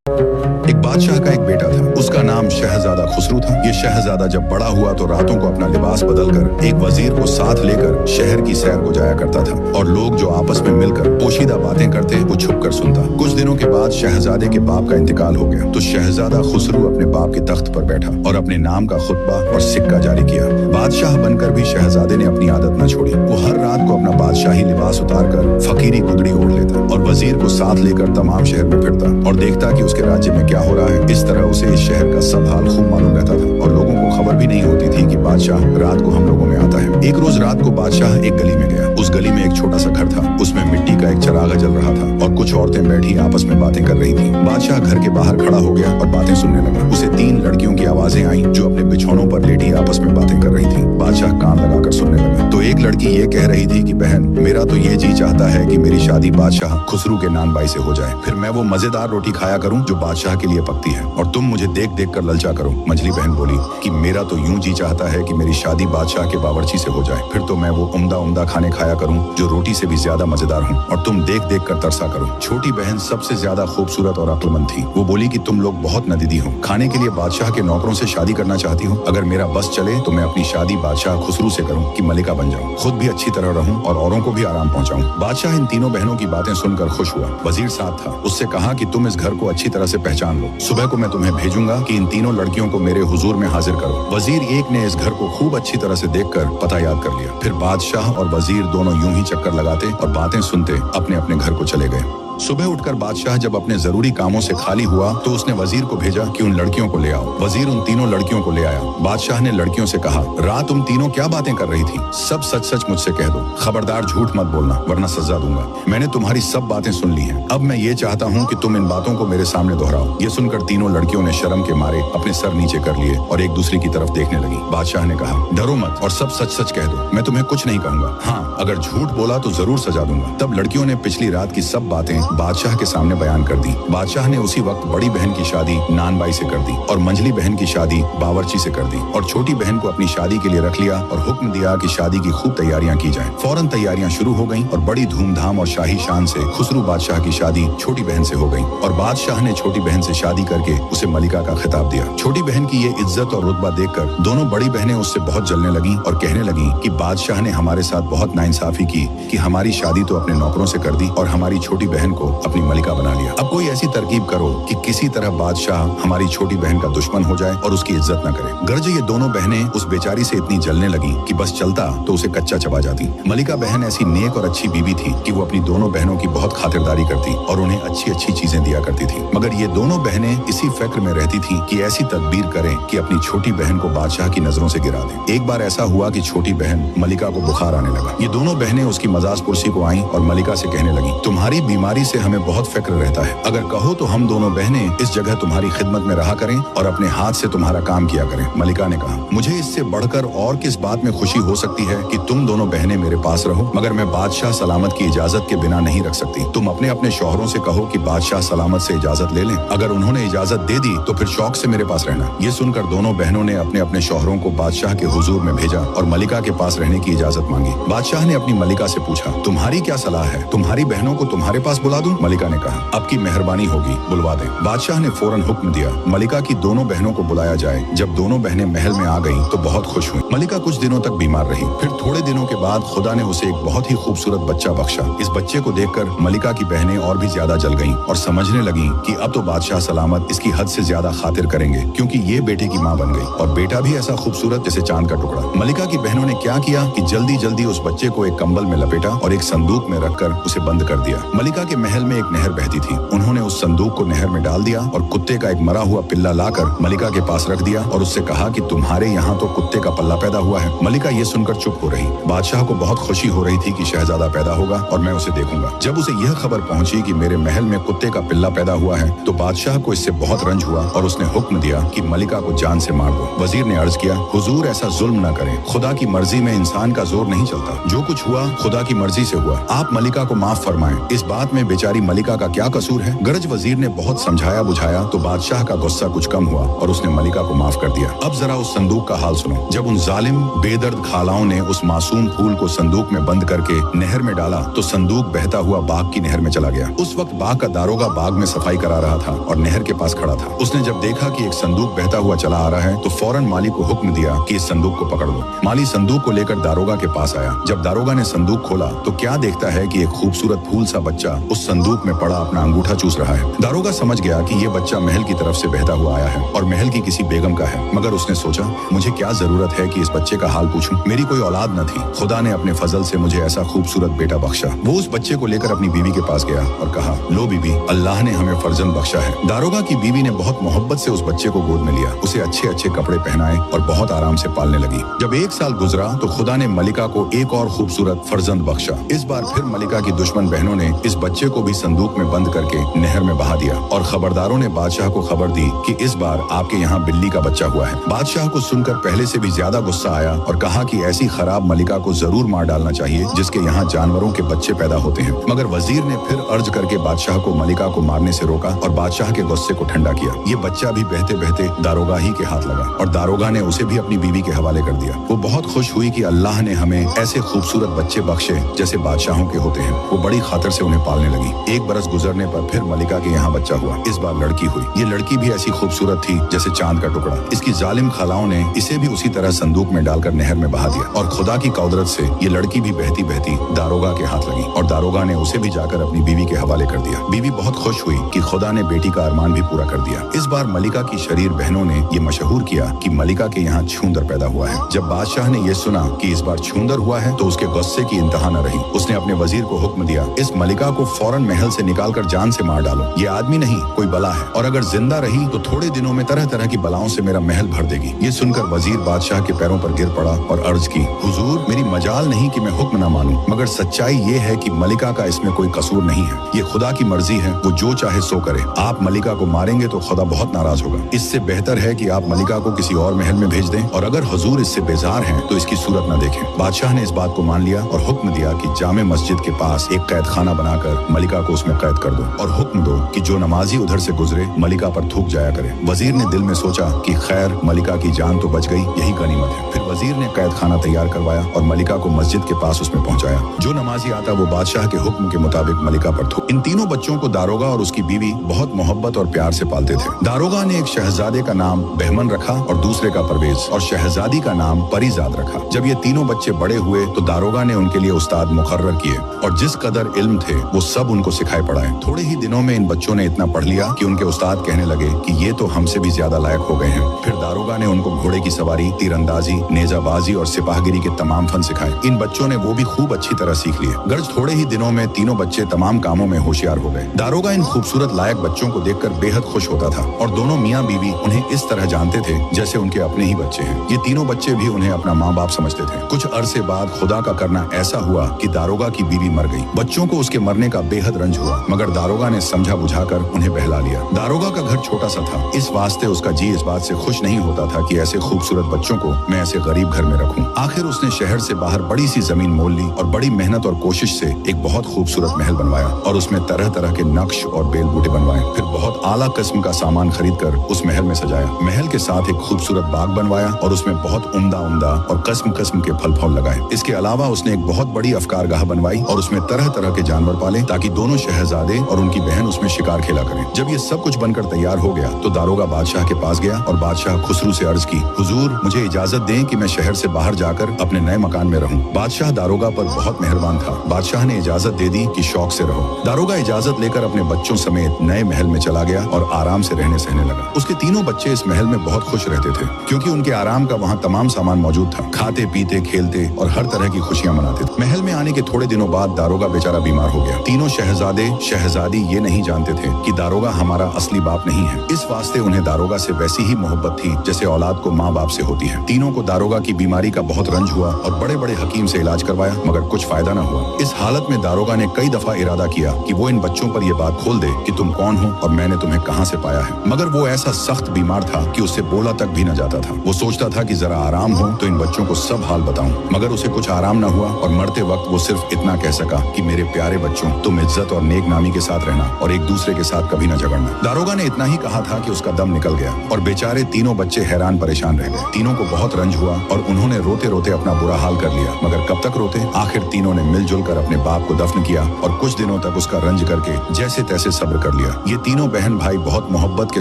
एक बादशाह का एक बेटा था, उसका नाम शहजादा खुसरू था। ये शहजादा जब बड़ा हुआ तो रातों को अपना लिबास बदलकर एक वजीर को साथ लेकर शहर की सैर को जाया करता था और लोग जो आपस में मिलकर पोशीदा बातें करते वो छुप कर सुनता। कुछ दिनों के बाद शहजादे के बाप का इंतकाल हो गया तो शहजादा खुसरू अपने बाप के तख्त पर बैठा और अपने नाम का खुतबा और सिक्का जारी किया। बादशाह बनकर भी शहजादे ने अपनी आदत न छोड़ी। वो हर रात को अपना बादशाही लिबास उतार कर फकीरी गुदड़ी ओढ़ लेता और वजीर को साथ लेकर तमाम शहर में फिरता और देखता कि उसके राज्य में क्या हो रहा है। इस तरह उसे इस शहर का सब हाल खूब मालूम रहता था और लोगों को खबर भी नहीं होती थी कि बादशाह रात को हम लोगों में आता है। एक रोज रात को बादशाह एक गली में गया। उस गली में एक छोटा सा घर था, उसमें मिट्टी का एक चरागा जल रहा था और कुछ औरतें बैठी आपस में बातें कर रही थी। बादशाह घर के बाहर खड़ा हो गया और बातें सुनने लगा। उसे 3 लड़कियों की आवाजें आईं जो अपने बिछौनों पर लेटी आपस में बातें कर रही थी। बादशाह कान लगाकर सुनने लगा तो एक लड़की ये कह रही थी कि बहन, मेरा तो ये जी चाहता है कि मेरी शादी बादशाह खुसरू के नान बाई से हो जाए, फिर मैं वो मजेदार रोटी खाया करूं जो बादशाह के लिए पकती है और तुम मुझे देख देख कर ललचा करो। मझली बहन बोली कि मेरा तो यूं जी चाहता है कि मेरी शादी बादशाह के बावर्ची से हो जाए, फिर तो मैं वो उम्दा उम्दा खाने खाया करूं जो रोटी से भी ज्यादा मजेदार हों और तुम देख देख कर तरसा करो। छोटी बहन सबसे ज्यादा खूबसूरत और अक्लमंद थी। वो बोली कि तुम लोग बहुत नदीदी हो, खाने के लिए बादशाह के नौकरों से शादी करना चाहती हो। अगर मेरा बस चले तो मैं अपनी शादी बादशाह खुसरू से करूं कि मलिका बन जाऊं, खुद भी अच्छी तरह रहूं और औरों को भी आराम पहुंचाऊं। बादशाह इन तीनों बहनों की बातें सुनकर खुश हुआ। वजीर साथ था, उससे कहा कि तुम इस घर को अच्छी तरह से पहचान लो, सुबह को मैं तुम्हें भेजूंगा कि इन तीनों लड़कियों को मेरे हुजूर में हाजिर करो। वजीर एक ने इस घर को खूब अच्छी तरह से देखकर पता याद कर लिया। फिर बादशाह और वजीर दोनों यूं ही चक्कर लगाते और बातें सुनते अपने अपने घर को चले गए। सुबह उठकर बादशाह जब अपने जरूरी कामों से खाली हुआ तो उसने वजीर को भेजा कि उन लड़कियों को ले आओ। वजीर उन तीनों लड़कियों को ले आया। बादशाह ने लड़कियों से कहा, रात तुम तीनों क्या बातें कर रही थी? सब सच सच मुझसे कह दो, खबरदार झूठ मत बोलना वरना सजा दूंगा। मैंने तुम्हारी सब बातें सुन ली हैं, अब मैं ये चाहता हूँ कि तुम इन बातों को मेरे सामने दोहराओ। ये सुनकर तीनों लड़कियों ने शर्म के मारे अपने सर नीचे कर लिए और एक दूसरे की तरफ देखने लगी। बादशाह ने कहा, डरो मत और सब सच सच कह दो, मैं तुम्हें कुछ नहीं कहूंगा। हाँ, अगर झूठ बोला तो जरूर सजा दूंगा। तब लड़कियों ने पिछली रात की सब बातें बादशाह के सामने बयान कर दी। बादशाह ने उसी वक्त बड़ी बहन की शादी नान बाई से कर दी और मंझली बहन की शादी बावर्ची से कर दी और छोटी बहन को अपनी शादी के लिए रख लिया और हुक्म दिया कि शादी की खूब तैयारियां की जाएं। फौरन तैयारियां शुरू हो गईं और बड़ी धूमधाम और शाही शान से खुसरू बादशाह की शादी छोटी बहन से हो गई और बादशाह ने छोटी बहन से शादी करके उसे मलिका का खिताब दिया। छोटी बहन की ये इज्जत और रुतबा देखकर दोनों बड़ी बहनें उससे बहुत जलने लगी और कहने लगी कि बादशाह ने हमारे साथ बहुत नाइंसाफी की कि हमारी शादी तो अपने नौकरों से कर दी और हमारी छोटी बहन को अपनी मलिका बना लिया। अब कोई ऐसी तरकीब करो कि किसी तरह बादशाह हमारी छोटी बहन का दुश्मन हो जाए और उसकी इज्जत न करे। गर्ज ये दोनों बहनें उस बेचारी से इतनी जलने लगी कि बस चलता तो उसे कच्चा चबा जाती। मलिका बहन ऐसी नेक और अच्छी बीवी थी कि वो अपनी दोनों बहनों की बहुत खातिरदारी करती और उन्हें अच्छी अच्छी चीजें दिया करती थी। मगर ये दोनों बहनें इसी फिक्र में रहती थी कि ऐसी तदबीर करें कि अपनी छोटी बहन को बादशाह की नजरों से गिरा दें। एक बार ऐसा हुआ कि छोटी बहन मलिका को बुखार आने लगा। ये दोनों बहनें उसकी मजाज कुर्सी को आईं और मलिका से कहने लगी, तुम्हारी बीमारी से हमें बहुत फिक्र रहता है, अगर कहो तो हम दोनों बहनें इस जगह तुम्हारी खिदमत में रहा करें और अपने हाथ से तुम्हारा काम किया करें। मलिका ने कहा, मुझे इससे बढ़कर और किस बात में खुशी हो सकती है कि तुम दोनों बहनें मेरे पास रहो, मगर मैं बादशाह सलामत की इजाजत के बिना नहीं रख सकती। तुम अपने अपने शौहरों से कहो कि बादशाह सलामत से इजाजत ले लें, अगर उन्होंने इजाजत दे दी तो फिर शौक से मेरे पास रहना। ये सुनकर दोनों बहनों ने अपने अपने शौहरों को बादशाह के हुजूर में भेजा और मलिका के पास रहने की इजाजत मांगी। बादशाह ने अपनी मलिका से पूछा, तुम्हारी क्या सलाह है, तुम्हारी बहनों को तुम्हारे पास बुला दूं? मलिका ने कहा, अब की मेहरबानी होगी, बुलवा दें। बादशाह ने फौरन हुक्म दिया मलिका की दोनों बहनों को बुलाया जाए। जब दोनों बहनें महल में आ गईं तो बहुत खुश हुई। मलिका कुछ दिनों तक बीमार रही, फिर थोड़े दिनों के बाद खुदा ने उसे एक बहुत ही खूबसूरत बच्चा बख्शा। इस बच्चे को देखकर मलिका की बहनें और भी ज्यादा जल गईं और समझने लगीं कि अब तो बादशाह सलामत इसकी हद से ज्यादा खातिर करेंगे क्योंकि ये बेटे की माँ बन गई और बेटा भी ऐसा खूबसूरत जैसे चांद का टुकड़ा। मलिका की बहनों ने क्या किया कि जल्दी जल्दी उस बच्चे को एक कंबल में लपेटा और एक संदूक में रखकर उसे बंद कर दिया। मलिका के महल में एक नहर बहती थी, उन्होंने उस संदूक को नहर में डाल दिया और कुत्ते का एक मरा हुआ पिल्ला लाकर मलिका के पास रख दिया और उससे कहा कि तुम्हारे यहाँ तो कुत्ते का पल्ला पैदा हुआ है। मलिका ये सुनकर चुप हो रही। बादशाह को बहुत खुशी हो रही थी कि शहजादा पैदा होगा और मैं उसे देखूंगा। जब उसे यह खबर पहुंची कि मेरे महल में कुत्ते का पिल्ला पैदा हुआ है तो बादशाह को इससे बहुत रंज हुआ और उसने हुक्म दिया कि मलिका को जान से मार दो। वजीर ने अर्ज किया, हुजूर ऐसा जुल्म न करें, खुदा की मर्जी में इंसान का जोर नहीं चलता, जो कुछ हुआ खुदा की मर्जी से हुआ, आप मलिका को माफ फरमाएं। इस बात में बेचारी मलिका का क्या कसूर है। गरज वजीर ने बहुत समझाया बुझाया तो बादशाह का गुस्सा कुछ कम हुआ और उसने मलिका को माफ कर दिया। अब जरा उस संदूक का हाल सुनो। जब उन जालिम बेदर्द खालाओं ने उस मासूम फूल को संदूक में बंद करके नहर में डाला तो संदूक बहता हुआ बाग की नहर में चला गया। उस वक्त बाग का दारोगा बाग में सफाई करा रहा था और नहर के पास खड़ा था। उसने जब देखा कि एक संदूक बहता हुआ चला आ रहा है तो फौरन माली को हुक्म दिया कि इस संदूक को पकड़ लो। माली संदूक को लेकर दारोगा के पास आया। जब दारोगा ने संदूक खोला तो क्या देखता है कि एक खूबसूरत फूल सा बच्चा उस संदूक में पड़ा अपना अंगूठा चूस रहा है। दारोगा समझ गया कि ये बच्चा महल की तरफ से बहता हुआ आया है और महल की किसी बेगम का है। मगर उसने सोचा, मुझे क्या जरूरत है कि इस बच्चे का हाल पूछूं। मेरी कोई औलाद न थी, खुदा ने अपने फजल से मुझे ऐसा खूबसूरत बेटा बख्शा। वो उस बच्चे को लेकर अपनी बीवी के पास गया और कहा, लो बीबी, अल्लाह ने हमें फर्जंद बख्शा है। दारोगा की बीवी ने बहुत मोहब्बत से उस बच्चे को गोद में लिया, उसे अच्छे अच्छे कपड़े पहनाए और बहुत आराम से पालने लगी। जब 1 साल गुजरा तो खुदा ने मलिका को एक और खूबसूरत फर्जंद बख्शा। इस बार फिर मलिका की दुश्मन बहनों ने इस बच्चे को भी संदूक में बंद करके नहर में बहा दिया और खबरदारों ने बादशाह को खबर दी कि इस बार आपके यहाँ बिल्ली का बच्चा हुआ है। बादशाह को सुनकर पहले से भी ज्यादा गुस्सा आया और कहा कि ऐसी खराब मलिका को जरूर मार डालना चाहिए जिसके यहाँ जानवरों के बच्चे पैदा होते हैं। मगर वजीर ने फिर अर्ज करके बादशाह को मलिका को मारने से रोका और बादशाह के गुस्से को ठंडा किया। ये बच्चा भी बहते बहते दारोगा ही के हाथ लगा और दारोगा ने उसे भी अपनी बीवी के हवाले कर दिया। वो बहुत खुश हुई कि अल्लाह ने हमें ऐसे खूबसूरत बच्चे बख्शे जैसे बादशाहों के होते हैं। वो बड़ी खातिर से उन्हें पालने लगी। 1 बरस गुजरने पर फिर मलिका के यहाँ बच्चा हुआ। इस बार लड़की हुई। ये लड़की भी ऐसी खूबसूरत थी जैसे चांद का टुकड़ा। इसकी जालिम खालाओं ने इसे भी उसी तरह संदूक में डालकर नहर में बहा दिया और खुदा की कौदरत से ये लड़की भी बहती बहती दारोगा के हाथ लगी और दारोगा ने उसे भी जाकर अपनी बीवी के हवाले कर दिया। बीवी बहुत खुश हुई कि खुदा ने बेटी का अरमान भी पूरा कर दिया। इस बार मलिका की शरीर बहनों ने ये मशहूर किया कि मलिका के यहाँ छूंदर पैदा हुआ है। जब बादशाह ने ये सुना कि इस बार छूंदर हुआ है तो उसके गुस्से की इंतहा न रही। उसने अपने वजीर को हुक्म दिया, इस मलिका को फौरन महल से निकालकर जान से मार डालो। ये आदमी नहीं, कोई बला है और अगर जिंदा रही तो थोड़े दिनों में तरह तरह की बलाओं से मेरा महल भर देगी। ये सुनकर वजीर बादशाह के पैरों पर गिर पड़ा और अर्ज की, हुजूर, मेरी मजाल नहीं कि मैं हुक्म न मानूं, मगर सच्चाई ये है कि मलिका का इसमें कोई कसूर नहीं है। ये खुदा की मर्जी है, वो जो चाहे सो करे। आप मलिका को मारेंगे तो खुदा बहुत नाराज होगा। इससे बेहतर है कि आप मलिका को किसी और महल में भेज दें और अगर हुजूर इससे बेजार हैं तो इसकी सूरत न देखें। बादशाह ने इस बात को मान लिया और हुक्म दिया कि जामे मस्जिद के पास एक कैद खाना बनाकर मलिका को उसमें कैद कर दो और हुक्म दो कि जो नमाजी उधर से गुजरे मलिका पर थूक जाया करे। वजीर ने दिल में सोचा कि खैर, मलिका की जान तो बच गई, यही गनीमत है। फिर वजीर ने कैद खाना तैयार करवाया और मलिका को मस्जिद के पास उसमें पहुंचाया। जो नमाजी आता वो बादशाह के हुक्म के मुताबिक मलिका पर थूक। इन तीनों बच्चों को दारोगा और उसकी बीवी बहुत मोहब्बत और प्यार से पालते थे। दारोगा ने एक शहजादे का नाम बहमन रखा और दूसरे का परवेज और शहजादी का नाम परीजाद रखा। जब ये तीनों बच्चे बड़े हुए तो दारोगा ने उनके लिए उस्ताद मुकर्रर किए और जिस कदर इल्म थे वो सब उनको सिखाए पढ़ाए। थोड़े ही दिनों में इन बच्चों ने इतना पढ़ लिया कि उनके उस्ताद कहने लगे कि ये तो हमसे भी ज्यादा लायक हो गए हैं। फिर दारोगा ने उनको घोड़े की सवारी, तीरंदाजी, नेजाबाजी और सिपाहगिरी के तमाम फन सिखाए। इन बच्चों ने वो भी खूब अच्छी तरह सीख लिए। गर्ज थोड़े ही दिनों में तीनों बच्चे तमाम कामों में होशियार हो गए। दारोगा इन खूबसूरत लायक बच्चों को देखकर बेहद खुश होता था और दोनों मियाँ बीवी उन्हें इस तरह जानते थे जैसे उनके अपने ही बच्चे हैं। ये तीनों बच्चे भी उन्हें अपना माँ बाप समझते थे। कुछ अरसे बाद खुदा का करना ऐसा हुआ कि दारोगा की बीवी मर गई। बच्चों को उसके मरने का बेहद रंज हुआ मगर दारोगा ने समझा बुझाकर उन्हें बहला लिया। दारोगा का घर छोटा सा था, इस वास्ते उसका जी इस बात से खुश नहीं होता था कि ऐसे खूबसूरत बच्चों को मैं ऐसे गरीब घर में रखूं। आखिर उसने शहर से बाहर बड़ी सी जमीन मोल ली और बड़ी मेहनत और कोशिश से एक बहुत खूबसूरत महल बनवाया और उसमें तरह तरह के नक्श और बेल बूटे बनवाए। फिर बहुत आला किस्म का सामान खरीद कर उस महल में सजाया। महल के साथ एक खूबसूरत बाग बनवाया और उसमें बहुत उम्दा उम्दा और किस्म किस्म के फल फूल लगाए। इसके अलावा उसने एक बहुत बड़ी अफकारगाह बनवाई और उसमें तरह तरह के जानवर पाले ताकि दोनों शहजादे और उनकी बहन उसमें शिकार खेला करें। जब ये सब कुछ बनकर तैयार हो गया तो दारोगा बादशाह के पास गया और बादशाह खुसरू से अर्ज की, हुजूर, मुझे इजाजत दें कि मैं शहर से बाहर जाकर अपने नए मकान में रहूं। बादशाह दारोगा पर बहुत मेहरबान था। बादशाह ने इजाजत दे दी कि शौक से रहो। दारोगा इजाजत लेकर अपने बच्चों समेत नए महल में चला गया और आराम से रहने सहने लगा। उसके तीनों बच्चे इस महल में बहुत खुश रहते थे क्योंकि उनके आराम का वहाँ तमाम सामान मौजूद था। खाते पीते खेलते और हर तरह की खुशियां मनाते थे। महल में आने के थोड़े दिनों बाद दारोगा बेचारा बीमार हो गया। तीनों शहजादे शहजादी ये नहीं जानते थे कि दारोगा हमारा असली बाप नहीं है। इस वास्ते उन्हें दारोगा से वैसी ही मोहब्बत थी जैसे औलाद को माँ बाप से होती है। तीनों को दारोगा की बीमारी का बहुत रंज हुआ और बड़े बड़े हकीम से इलाज करवाया मगर कुछ फायदा न हुआ। इस हालत में दारोगा ने कई दफा इरादा किया कि वो इन बच्चों पर ये बात खोल दे कि तुम कौन हो और मैंने तुम्हें कहाँ से पाया है, मगर वो ऐसा सख्त बीमार था कि उससे बोला तक भी न जाता था। वो सोचता था कि जरा आराम हो तो इन बच्चों को सब हाल बताऊं, मगर उसे कुछ आराम न हुआ और मरते वक्त वो सिर्फ इतना कह सका कि मेरे प्यारे बच्चों, तुम तुम इज्जत और नेक नामी के साथ रहना और एक दूसरे के साथ कभी न झगड़ना। दारोगा ने इतना ही कहा था कि उसका दम निकल गया और बेचारे तीनों बच्चे हैरान परेशान रह गए। तीनों को बहुत रंज हुआ और उन्होंने रोते रोते अपना बुरा हाल कर लिया, मगर कब तक रोते। आखिर तीनों ने मिलजुल कर अपने बाप को दफन किया और कुछ दिनों तक उसका रंज करके जैसे तैसे सब्र कर लिया। ये तीनों बहन भाई बहुत मोहब्बत के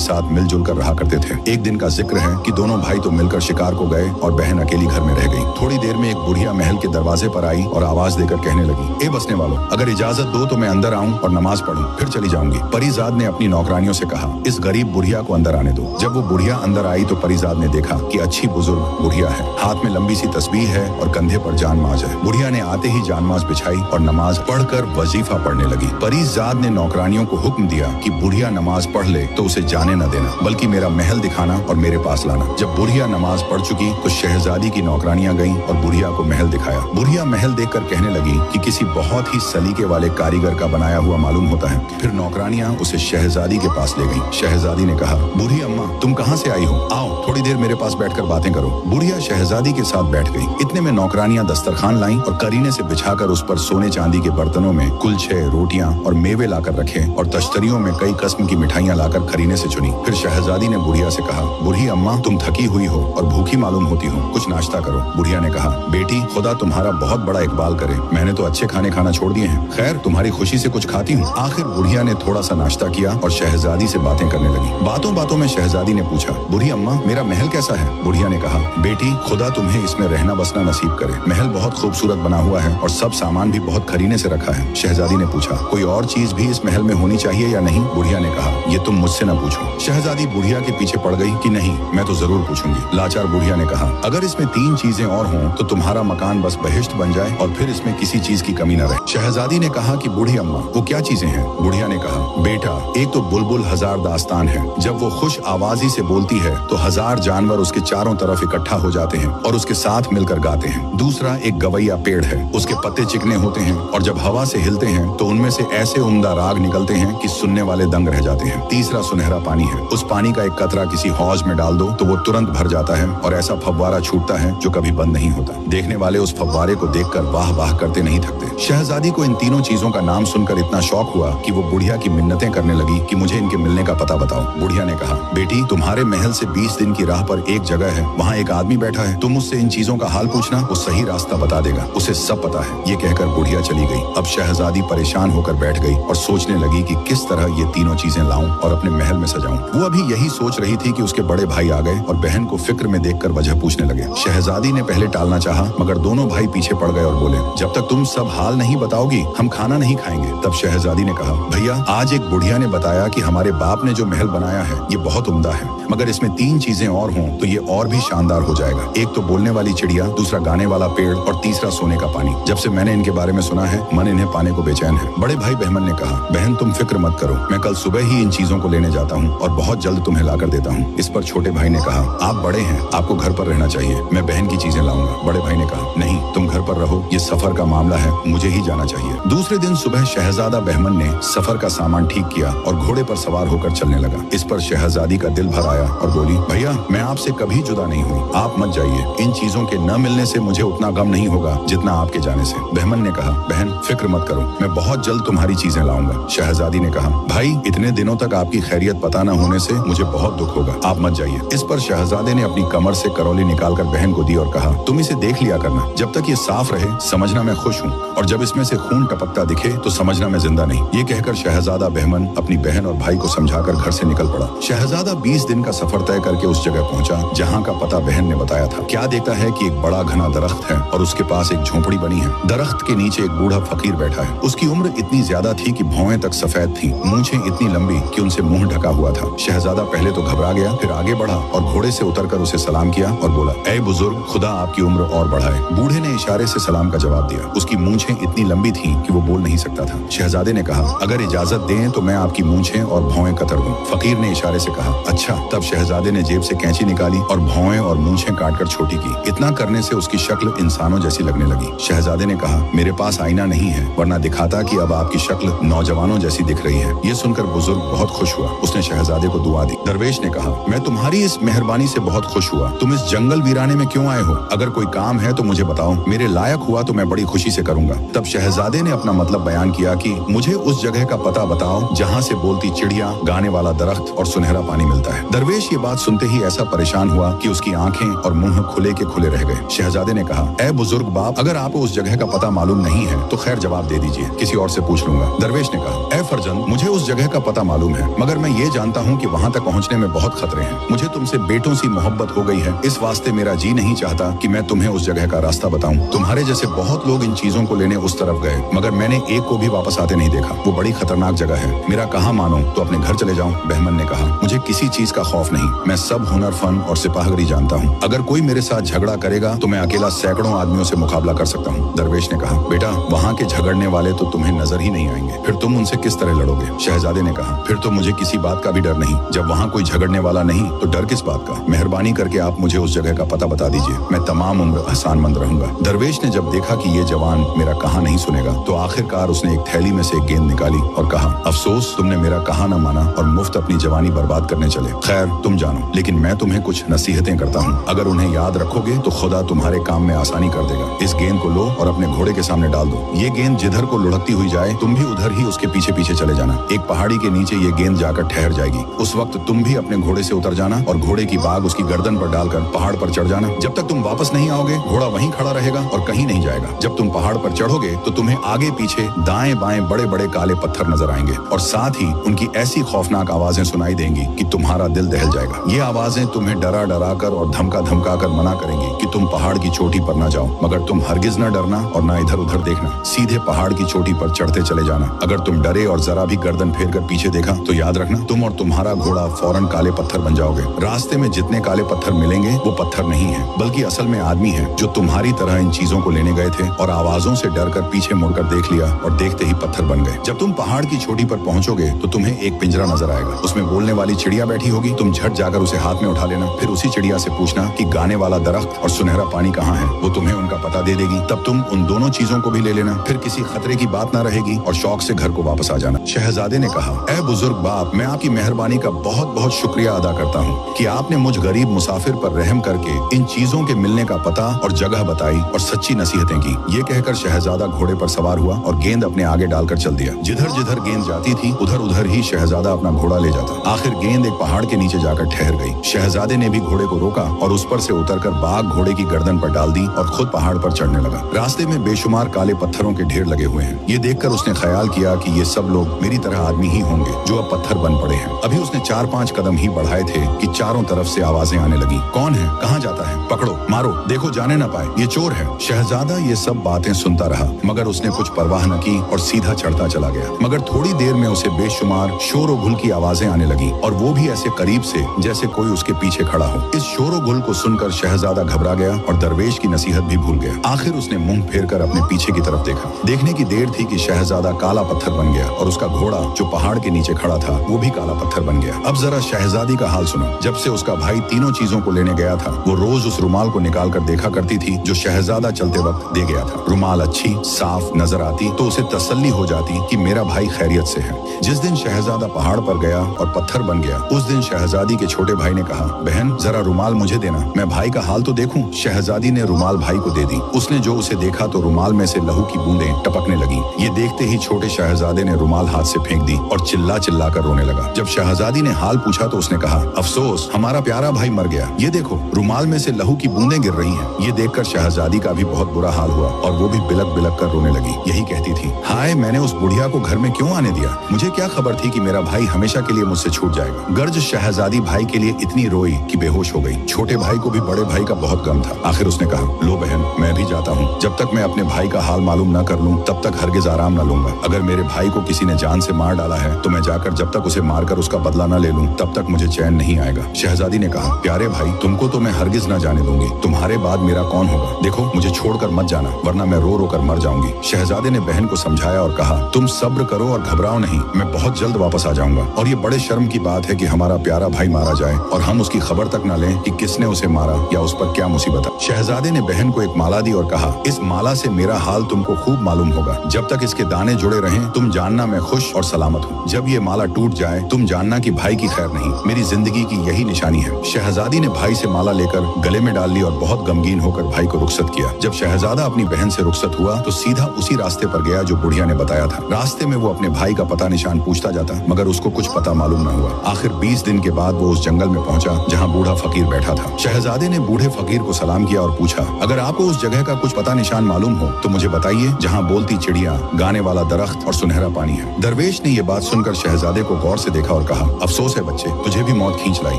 साथ मिलजुल कर रहा करते थे। एक दिन का जिक्र है कि दोनों भाई तो मिलकर शिकार को गए और बहन अकेली घर में रह गई। थोड़ी देर में एक बुढ़िया महल के दरवाजे पर आई और आवाज देकर कहने लगी, ए बसने वालों, अगर इजाजत दो तो मैं अंदर आऊं और नमाज पढ़ूं, फिर चली जाऊंगी। परीजाद ने अपनी नौकरानियों से कहा, इस गरीब बुढ़िया को अंदर आने दो। जब वो बुढ़िया अंदर आई तो परीजाद ने देखा कि अच्छी बुजुर्ग बुढ़िया है, हाथ में लंबी सी तस्बीह है और कंधे पर जानमाज है। बुढ़िया ने आते ही जानमाज बिछाई और नमाज पढ़कर वजीफा पढ़ने लगी। परीजाद ने नौकरानियों को हुक्म दिया कि बुढ़िया नमाज पढ़ ले तो उसे जाने न देना, बल्कि मेरा महल दिखाना और मेरे पास लाना। जब बुढ़िया नमाज पढ़ चुकी तो शहजादी की नौकरानियां गईं और बुढ़िया को महल दिखाया। बुढ़िया महल देखकर कहने लगी कि किसी बहुत ही सलीके वाले कारीगर का बनाया हुआ मालूम होता है। फिर नौकरानियां उसे शहजादी के पास ले गईं। शहजादी ने कहा, बूढ़ी अम्मा, तुम कहाँ से आई हो? आओ थोड़ी देर मेरे पास बैठकर बातें करो। बुढ़िया शहजादी के साथ बैठ गई। इतने में नौकरानियां दस्तरखान लाईं और करीने से बिछाकर उस पर सोने चांदी के बर्तनों में कुलछे, रोटियां और मेवे लाकर रखे और तश्तरियों में कई किस्म की मिठाइयां लाकर करीने से चुनी। फिर शहजादी ने बुढ़िया से कहा, बूढ़ी अम्मा, तुम थकी हुई हो और भूखी मालूम होती हो, कुछ नाश्ता करो। बुढ़िया ने कहा, बेटी, खुदा तुम्हारा बहुत बड़ा इकबाल करे, मैंने तो अच्छे खाने खाना छोड़ दिए हैं। खैर, तुम्हारी खुशी से कुछ खाती हूँ। आखिर बुढ़िया ने थोड़ा सा नाश्ता किया और शहजादी से बातें करने लगी। बातों बातों में शहजादी ने पूछा, बूढ़ी अम्मा, मेरा महल कैसा है? बुढ़िया ने कहा, बेटी, खुदा तुम्हें इसमें रहना बसना नसीब करे। महल बहुत खूबसूरत बना हुआ है और सब सामान भी बहुत करीने से रखा है। शहजादी ने पूछा, कोई और चीज भी इस महल में होनी चाहिए या नहीं? बुढ़िया ने कहा, ये तुम मुझसे न पूछो। शहजादी बुढ़िया के पीछे पड़ गई कि नहीं, मैं तो जरूर पूछूंगी। लाचार बुढ़िया ने कहा, अगर इसमें 3 चीजें और हों तो तुम्हारा मकान बस बहिश्त बन जाए और फिर इसमें किसी चीज की कमी न रहे। शहजादी ने कहा कि बूढ़ी अम्मा, वो क्या चीजें हैं? बुढ़िया ने कहा, बेटा, एक तो बुलबुल हजार दास्तान है। जब वो खुश आवाजी से बोलती है तो 1000 जानवर उसके चारों तरफ इकट्ठा हो जाते हैं और उसके साथ मिलकर गाते हैं। दूसरा एक गवैया पेड़ है, उसके पत्ते चिकने होते हैं और जब हवा से हिलते हैं तो उनमें से ऐसे उम्दा राग निकलते हैं कि सुनने वाले दंग रह जाते हैं। तीसरा सुनहरा पानी है, उस पानी का एक कतरा किसी हौज में डाल दो तो वो तुरंत भर जाता है और ऐसा फव्वारा छूटता है जो कभी बंद नहीं होता। देखने वाले उस फव्वारे को देखकर वाह वाह करते नहीं थकते। शहजादी को इन तीनों चीजों का नाम सुनकर इतना शौक हुआ कि वो बुढ़िया की मिन्नतें करने लगी कि मुझे इनके मिलने का पता बताओ। बुढ़िया ने कहा, बेटी, तुम्हारे महल से 20 दिन की राह पर एक जगह है, वहाँ एक आदमी बैठा है, तुम उससे इन चीजों का हाल पूछना, वो सही रास्ता बता देगा, उसे सब पता है। ये कहकर बुढ़िया चली गई। अब शहजादी परेशान होकर बैठ गई और सोचने लगी कि किस तरह ये तीनों चीजें लाऊं और अपने महल में सजाऊं। वो अभी यही सोच रही थी कि उसके बड़े भाई आ गए और बहन को फिक्र में देखकर वजह पूछने लगे। शहजादी ने पहले टालना चाहा, मगर दोनों भाई पीछे पड़ गए और बोले, जब तक तुम सब हाल नहीं बताओगी हम खाना नहीं खाएंगे। तब शहजादी ने कहा, भैया, आज एक बुढ़िया ने बताया कि हमारे बाप ने जो महल बनाया है ये बहुत उम्दा है, मगर इसमें 3 चीजें और हों तो ये और भी शानदार हो जाएगा। एक तो बोलने वाली चिड़िया, दूसरा गाने वाला पेड़ और तीसरा सोने का पानी। जब से मैंने इनके बारे में सुना है, मन इन्हें पाने को बेचैन है। बड़े भाई बहमन ने कहा, बहन, तुम फिक्र मत करो, मैं कल सुबह ही इन चीजों को लेने जाता हूँ और बहुत जल्द तुम्हें लाकर देता हूँ। इस पर छोटे भाई ने कहा, आप बड़े हैं, आपको घर पर रहना चाहिए, मैं बहन की चीजें लाऊंगा। बड़े भाई ने कहा, नहीं, तुम घर पर रहो, ये सफर का मामला है, मुझे ही जाना चाहिए। दूसरे दिन सुबह शहजादा बहमन ने सफर का सामान ठीक किया और घोड़े पर सवार होकर चलने लगा। इस पर शहजादी का दिल भर आया और बोली, भैया, मैं आपसे कभी जुदा नहीं हुई, आप मत जाइए। इन चीजों के न मिलने से मुझे उतना गम नहीं होगा जितना आपके जाने से। बहमन ने कहा, बहन, फिक्र मत करो, मैं बहुत जल्द तुम्हारी चीजें लाऊंगा। शहजादी ने कहा, भाई, इतने दिनों तक आपकी खैरियत पता न होने से मुझे बहुत दुख होगा, आप मत जाइए। इस पर शहजादे ने अपनी कमर से करौली निकालकर बहन को दी और कहा, तुम इसे देख लिया करना, जब तक ये साफ रहे समझना मैं खुश हूँ, और जब इसमें से खून टपकता दिखे तो समझना मैं जिंदा नहीं। ये कहकर शहजादा बहमन अपनी बहन और भाई को समझाकर घर से निकल पड़ा। शहजादा 20 दिन का सफर तय करके उस जगह पहुंचा जहां का पता बहन ने बताया था। क्या देखता है कि एक बड़ा घना दरख्त है और उसके पास एक झोपड़ी बनी है। दरख्त के नीचे एक बूढ़ा फकीर बैठा है। उसकी उम्र इतनी ज्यादा थी कि भौहें तक सफेद थी, मूंछें इतनी लंबी कि उनसे मुंह ढका हुआ था। शहजादा पहले तो घबरा गया, फिर आगे बढ़ा और घोड़े से उतरकर उसे सलाम किया और बोला, ऐ बुजुर्ग, खुदा आपकी उम्र और बढ़ाए। बूढ़े ने इशारे से सलाम का जवाब दिया। उसकी मूंछें इतनी लंबी थी कि वो बोल नहीं सकता था। शहजादे ने कहा, अगर इजाजत दें तो मैं आपकी मूंछें और भौहें कतर दूं। फकीर ने इशारे से कहा, अच्छा, तब शहजादे ने जेब से कैंची निकाली और भौएं और मूंछें काटकर छोटी की। इतना करने से उसकी शक्ल इंसानों जैसी लगने लगी। शहजादे ने कहा, मेरे पास आईना नहीं है, वरना दिखाता कि अब आपकी शक्ल नौजवानों जैसी दिख रही है। ये सुनकर बुजुर्ग बहुत खुश हुआ। उसने शहजादे को दुआ दी। दरवेश ने कहा, मैं तुम्हारी इस मेहरबानी से बहुत खुश हुआ। तुम इस जंगल वीराने में क्यों आए हो? अगर कोई काम है तो मुझे बताओ, मेरे लायक हुआ तो मैं बड़ी खुशी से करूंगा। तब शहजादे ने अपना मतलब बयान किया कि मुझे उस जगह का पता बताओ जहाँ से बोलती चिड़िया, गाने वाला दरख्त और सुनहरा पानी मिलता है। दरवेश ये बात सुनते ही ऐसा परेशान हुआ कि उसकी आंखें और मुंह खुले के खुले रह गए। शहजादे ने कहा, ऐ बुजुर्ग बाप, अगर आपको उस जगह का पता मालूम नहीं है तो खैर जवाब दे दीजिए, किसी और से पूछ लूंगा। दरवेश ने कहा, ऐ फरजंद, मुझे उस जगह का पता मालूम है, मगर मैं ये जानता हूँ कि वहाँ तक पहुँचने में बहुत खतरे हैं। मुझे तुमसे बेटों सी मोहब्बत हो गई है, इस वास्ते मेरा जी नहीं चाहता कि मैं तुम्हें उस जगह का रास्ता बताऊं। तुम्हारे जैसे बहुत लोग इन चीजों को लेने उस तरफ गए, मगर मैंने एक को भी वापस आते नहीं देखा। वो बड़ी खतरनाक जगह है। मेरा कहा मानो तो अपने घर चले जाऊं। बहमन ने कहा, मुझे किसी चीज का खौफ नहीं, मैं सब हुनर, फन और सिपाहगरी जानता हूँ। अगर कोई मेरे साथ झगड़ा करेगा तो मैं अकेला सैकड़ों आदमियों से मुकाबला कर सकता हूँ। दरवेश ने कहा, बेटा, वहाँ के झगड़ने वाले तो तुम्हें नजर ही नहीं आएंगे, फिर तुम उनसे किस तरह लड़ोगे? शहजादे ने कहा, फिर तो मुझे किसी बात का भी डर नहीं। जब वहाँ कोई झगड़ने वाला नहीं तो डर किस बात का? मेहरबानी करके आप मुझे उस जगह का पता बता दीजिए, मैं तमाम उम्र एहसानमंद रहूंगा। दरवेश ने जब देखा कि ये जवान मेरा कहा नहीं सुनेगा तो आखिरकार उसने एक थैली में से एक गेंद निकाली और कहा, अफसोस तुमने मेरा कहा न माना और मुफ्त अपनी जवानी बर्बाद करने चले। खैर तुम जानो, लेकिन मैं तुम्हें कुछ नसीहतें करता हूँ। अगर उन्हें याद रखोगे तो खुदा तुम्हारे काम में आसानी कर देगा। इस गेंद को लो और अपने घोड़े के सामने डाल दो। ये गेंद जिधर को लुढ़कती हुई जाए तुम भी उधर ही उसके पीछे पीछे चले जाना। एक पहाड़ी के नीचे ये गेंद जाकर ठहर जाएगी। उस वक्त तुम भी अपने घोड़े से उतर जाना और घोड़े की बाग उसकी गर्दन पर डालकर पहाड़ पर चढ़ जाना। जब तक तुम वापस नहीं आओगे घोड़ा वहीं खड़ा रहेगा और कहीं नहीं जाएगा। जब तुम पहाड़ पर चढ़ोगे तो तुम्हें आगे पीछे दाएं बाएं बड़े बड़े काले पत्थर नजर आएंगे और साथ ही उनकी ऐसी खौफनाक आवाजें सुनाई देंगी कि तुम्हारा दिल दहल जाएगा। ये आवाजें तुम्हें डरा डरा कर और धमका धमका कर मना करेंगी कि तुम पहाड़ की चोटी पर न जाओ, मगर तुम हरगिज न डरना और न इधर उधर देखना, सीधे पहाड़ की चोटी पर चढ़ते चले जाना। अगर तुम डरे और जरा भी गर्दन फेर कर पीछे देखा तो याद रखना तुम और तुम्हारा घोड़ा फौरन काले पत्थर बन जाओगे। रास्ते में जितने काले पत्थर मिलेंगे वो पत्थर नहीं है, बल्कि असल में आदमी है जो तुम्हारी तरह इन चीजों को लेने गए थे और आवाजों से डर कर पीछे मुड़कर देख लिया और देखते ही पत्थर बन गए। जब तुम पहाड़ की चोटी पर पहुंचोगे तो तुम्हें एक पिंजरा नजर आएगा, उसमें बोलने वाली चिड़िया बैठी होगी। तुम झट जाकर उसे हाथ में उठा लेना, फिर उसी चिड़िया से पूछना कि गाने वाला दरख्त और सुनहरा पानी कहाँ है। वो तुम्हें उनका पता दे देगी। तब तुम उन दोनों चीजों को भी ले लेना, फिर किसी खतरे की बात ना रहेगी और शौक से घर को वापस आ जाना। शहजादे ने कहा, ऐ बुजुर्ग बाप, मैं आपकी मेहरबानी का बहुत बहुत शुक्रिया अदा करता हूँ कि आपने मुझ गरीब मुसाफिर पर रहम करके इन चीजों के मिलने का पता और जगह बताई और सच्ची नसीहतें की। ये कहकर शहजादा घोड़े पर सवार हुआ और गेंद अपने आगे डालकर चल दिया। जिधर जिधर गेंद जाती थी उधर उधर ही शहजादा अपना घोड़ा ले जाता। आखिर गेंद एक पहाड़ के नीचे जाकर ठहर गई। शहजादे ने भी घोड़े को रोका और उस पर से उतरकर बाग घोड़े की गर्दन पर डाल दी और खुद पहाड़ पर चढ़ने लगा। रास्ते में बेशुमार काले पत्थरों के ढेर लगे हुए हैं। ये देखकर उसने ख्याल किया कि ये सब लोग मेरी तरह आदमी ही होंगे जो अब पत्थर बन पड़े हैं। अभी उसने 4-5 कदम ही बढ़ाए थे कि चारों तरफ से आवाजें आने लगी। कौन है? कहाँ जाता है? पकड़ो, मारो, देखो जाने न पाए, ये चोर है। शहजादा ये सब बातें सुनता रहा, मगर उसने कुछ परवाह न की और सीधा चढ़ता चला गया। मगर थोड़ी देर में उसे बेशुमार शोर और गुल की आवाजें आने लगी और वो भी ऐसे करीब से जैसे कोई उसके पीछे खड़ा हो। इस शोर और गुल को सुनकर शहजादा घबरा गया और दरवेश की नसीहत भी भूल गया। आखिर उसने मुंह फेर कर अपने पीछे की तरफ देखा। देखने की देर थी कि शहजादा काला पत्थर बन गया और उसका घोड़ा जो पहाड़ के नीचे खड़ा था वो भी काला पत्थर बन गया। अब जरा शहजादी का हाल सुनो। जब से उसका भाई तीनों चीजों को लेने गया था वो रोज उस रुमाल को निकाल कर देखा करती थी जो शहजादा चलते वक्त दे गया था। रुमाल अच्छी साफ नजर आती तो उसे तसल्ली हो जाती कि मेरा भाई खैरियत से है। जिस दिन शहजादा पहाड़ पर गया और पत्थर बन गया उस दिन शहजादी के छोटे भाई ने कहा, बहन जरा रुमाल मुझे देना, मैं भाई का हाल तो देखूं। शहजादी ने रुमाल भाई को दे दी। उसने जो उसे देखा तो रुमाल में से लहू की बूंदें टपकने लगी। ये देखते ही छोटे शहजादे ने रुमाल हाथ से फेंक दी और चिल्ला चिल्ला कर रोने लगा। जब शहजादी ने हाल पूछा तो उसने कहा, अफसोस हमारा प्यारा भाई मर गया, ये देखो रुमाल में से लहू की बूंदें गिर रही हैं। ये देखकर शहजादी का भी बहुत बुरा हाल हुआ और वो भी बिलक बिलक कर रोने लगी। यही कहती थी, हाय मैंने उस बुढ़िया को घर में क्यों आने दिया, मुझे क्या खबर थी कि मेरा भाई हमेशा के लिए मुझसे छूट जाएगा। गर्ज शहजादी भाई के लिए इतनी रोई कि बेहोश हो गई। छोटे भाई को भी बड़े भाई का बहुत गम था। आखिर उसने कहा, लो बहन मैं भी जाता हूँ, जब तक मैं अपने भाई का हाल मालूम न कर लूँ तब तक हरगिज आराम न लूंगा। अगर मेरे भाई को किसी ने जान से मार डाला है तो मैं जाकर जब तक उसे मारकर उसका बदला न ले लूं तब तक मुझे चैन नहीं आएगा। शहजादी ने कहा, प्यारे भाई तुमको तो मैं हरगिज न जाने दूंगी, तुम्हारे बाद मेरा कौन होगा। देखो मुझे छोड़कर मत जाना वरना मैं रो रो कर मर जाऊंगी। शहजादे ने बहन को समझाया और कहा, तुम सब्र करो और घबराओ नहीं, मैं बहुत जल्द वापस आ जाऊंगा। और ये बड़े शर्म की बात है कि हमारा प्यारा हमारा भाई मारा जाए और हम उसकी खबर तक न लें कि किसने उसे मारा या उस पर क्या मुसीबत है। शहजादे ने बहन को एक माला दी और कहा, इस माला से मेरा हाल तुमको खूब मालूम होगा। जब तक इसके दाने जुड़े रहें तुम जानना मैं खुश और सलामत हूँ। जब ये माला टूट जाए तुम जानना कि भाई की खैर नहीं। मेरी जिंदगी की यही निशानी है। शहजादी ने भाई से माला लेकर गले में डाल ली और बहुत गमगीन होकर भाई को रुखसत किया। जब शहजादा अपनी बहन से रुखसत हुआ तो सीधा उसी रास्ते पर गया जो बुढ़िया ने बताया था। रास्ते में वो अपने भाई का पता निशान पूछता जाता मगर उसको कुछ पता मालूम न हुआ। आखिर 20 दिन के बाद वो उस जंगल में पहुंचा जहां बूढ़ा फकीर बैठा था। शहजादे ने बूढ़े फकीर को सलाम किया और पूछा, अगर आपको उस जगह का कुछ पता निशान मालूम हो तो मुझे बताइए जहां बोलती चिड़िया, गाने वाला दरख्त और सुनहरा पानी है। दरवेश ने ये बात सुनकर शहजादे को गौर से देखा और कहा, अफसोस है बच्चे, तुझे भी मौत खींच लाई।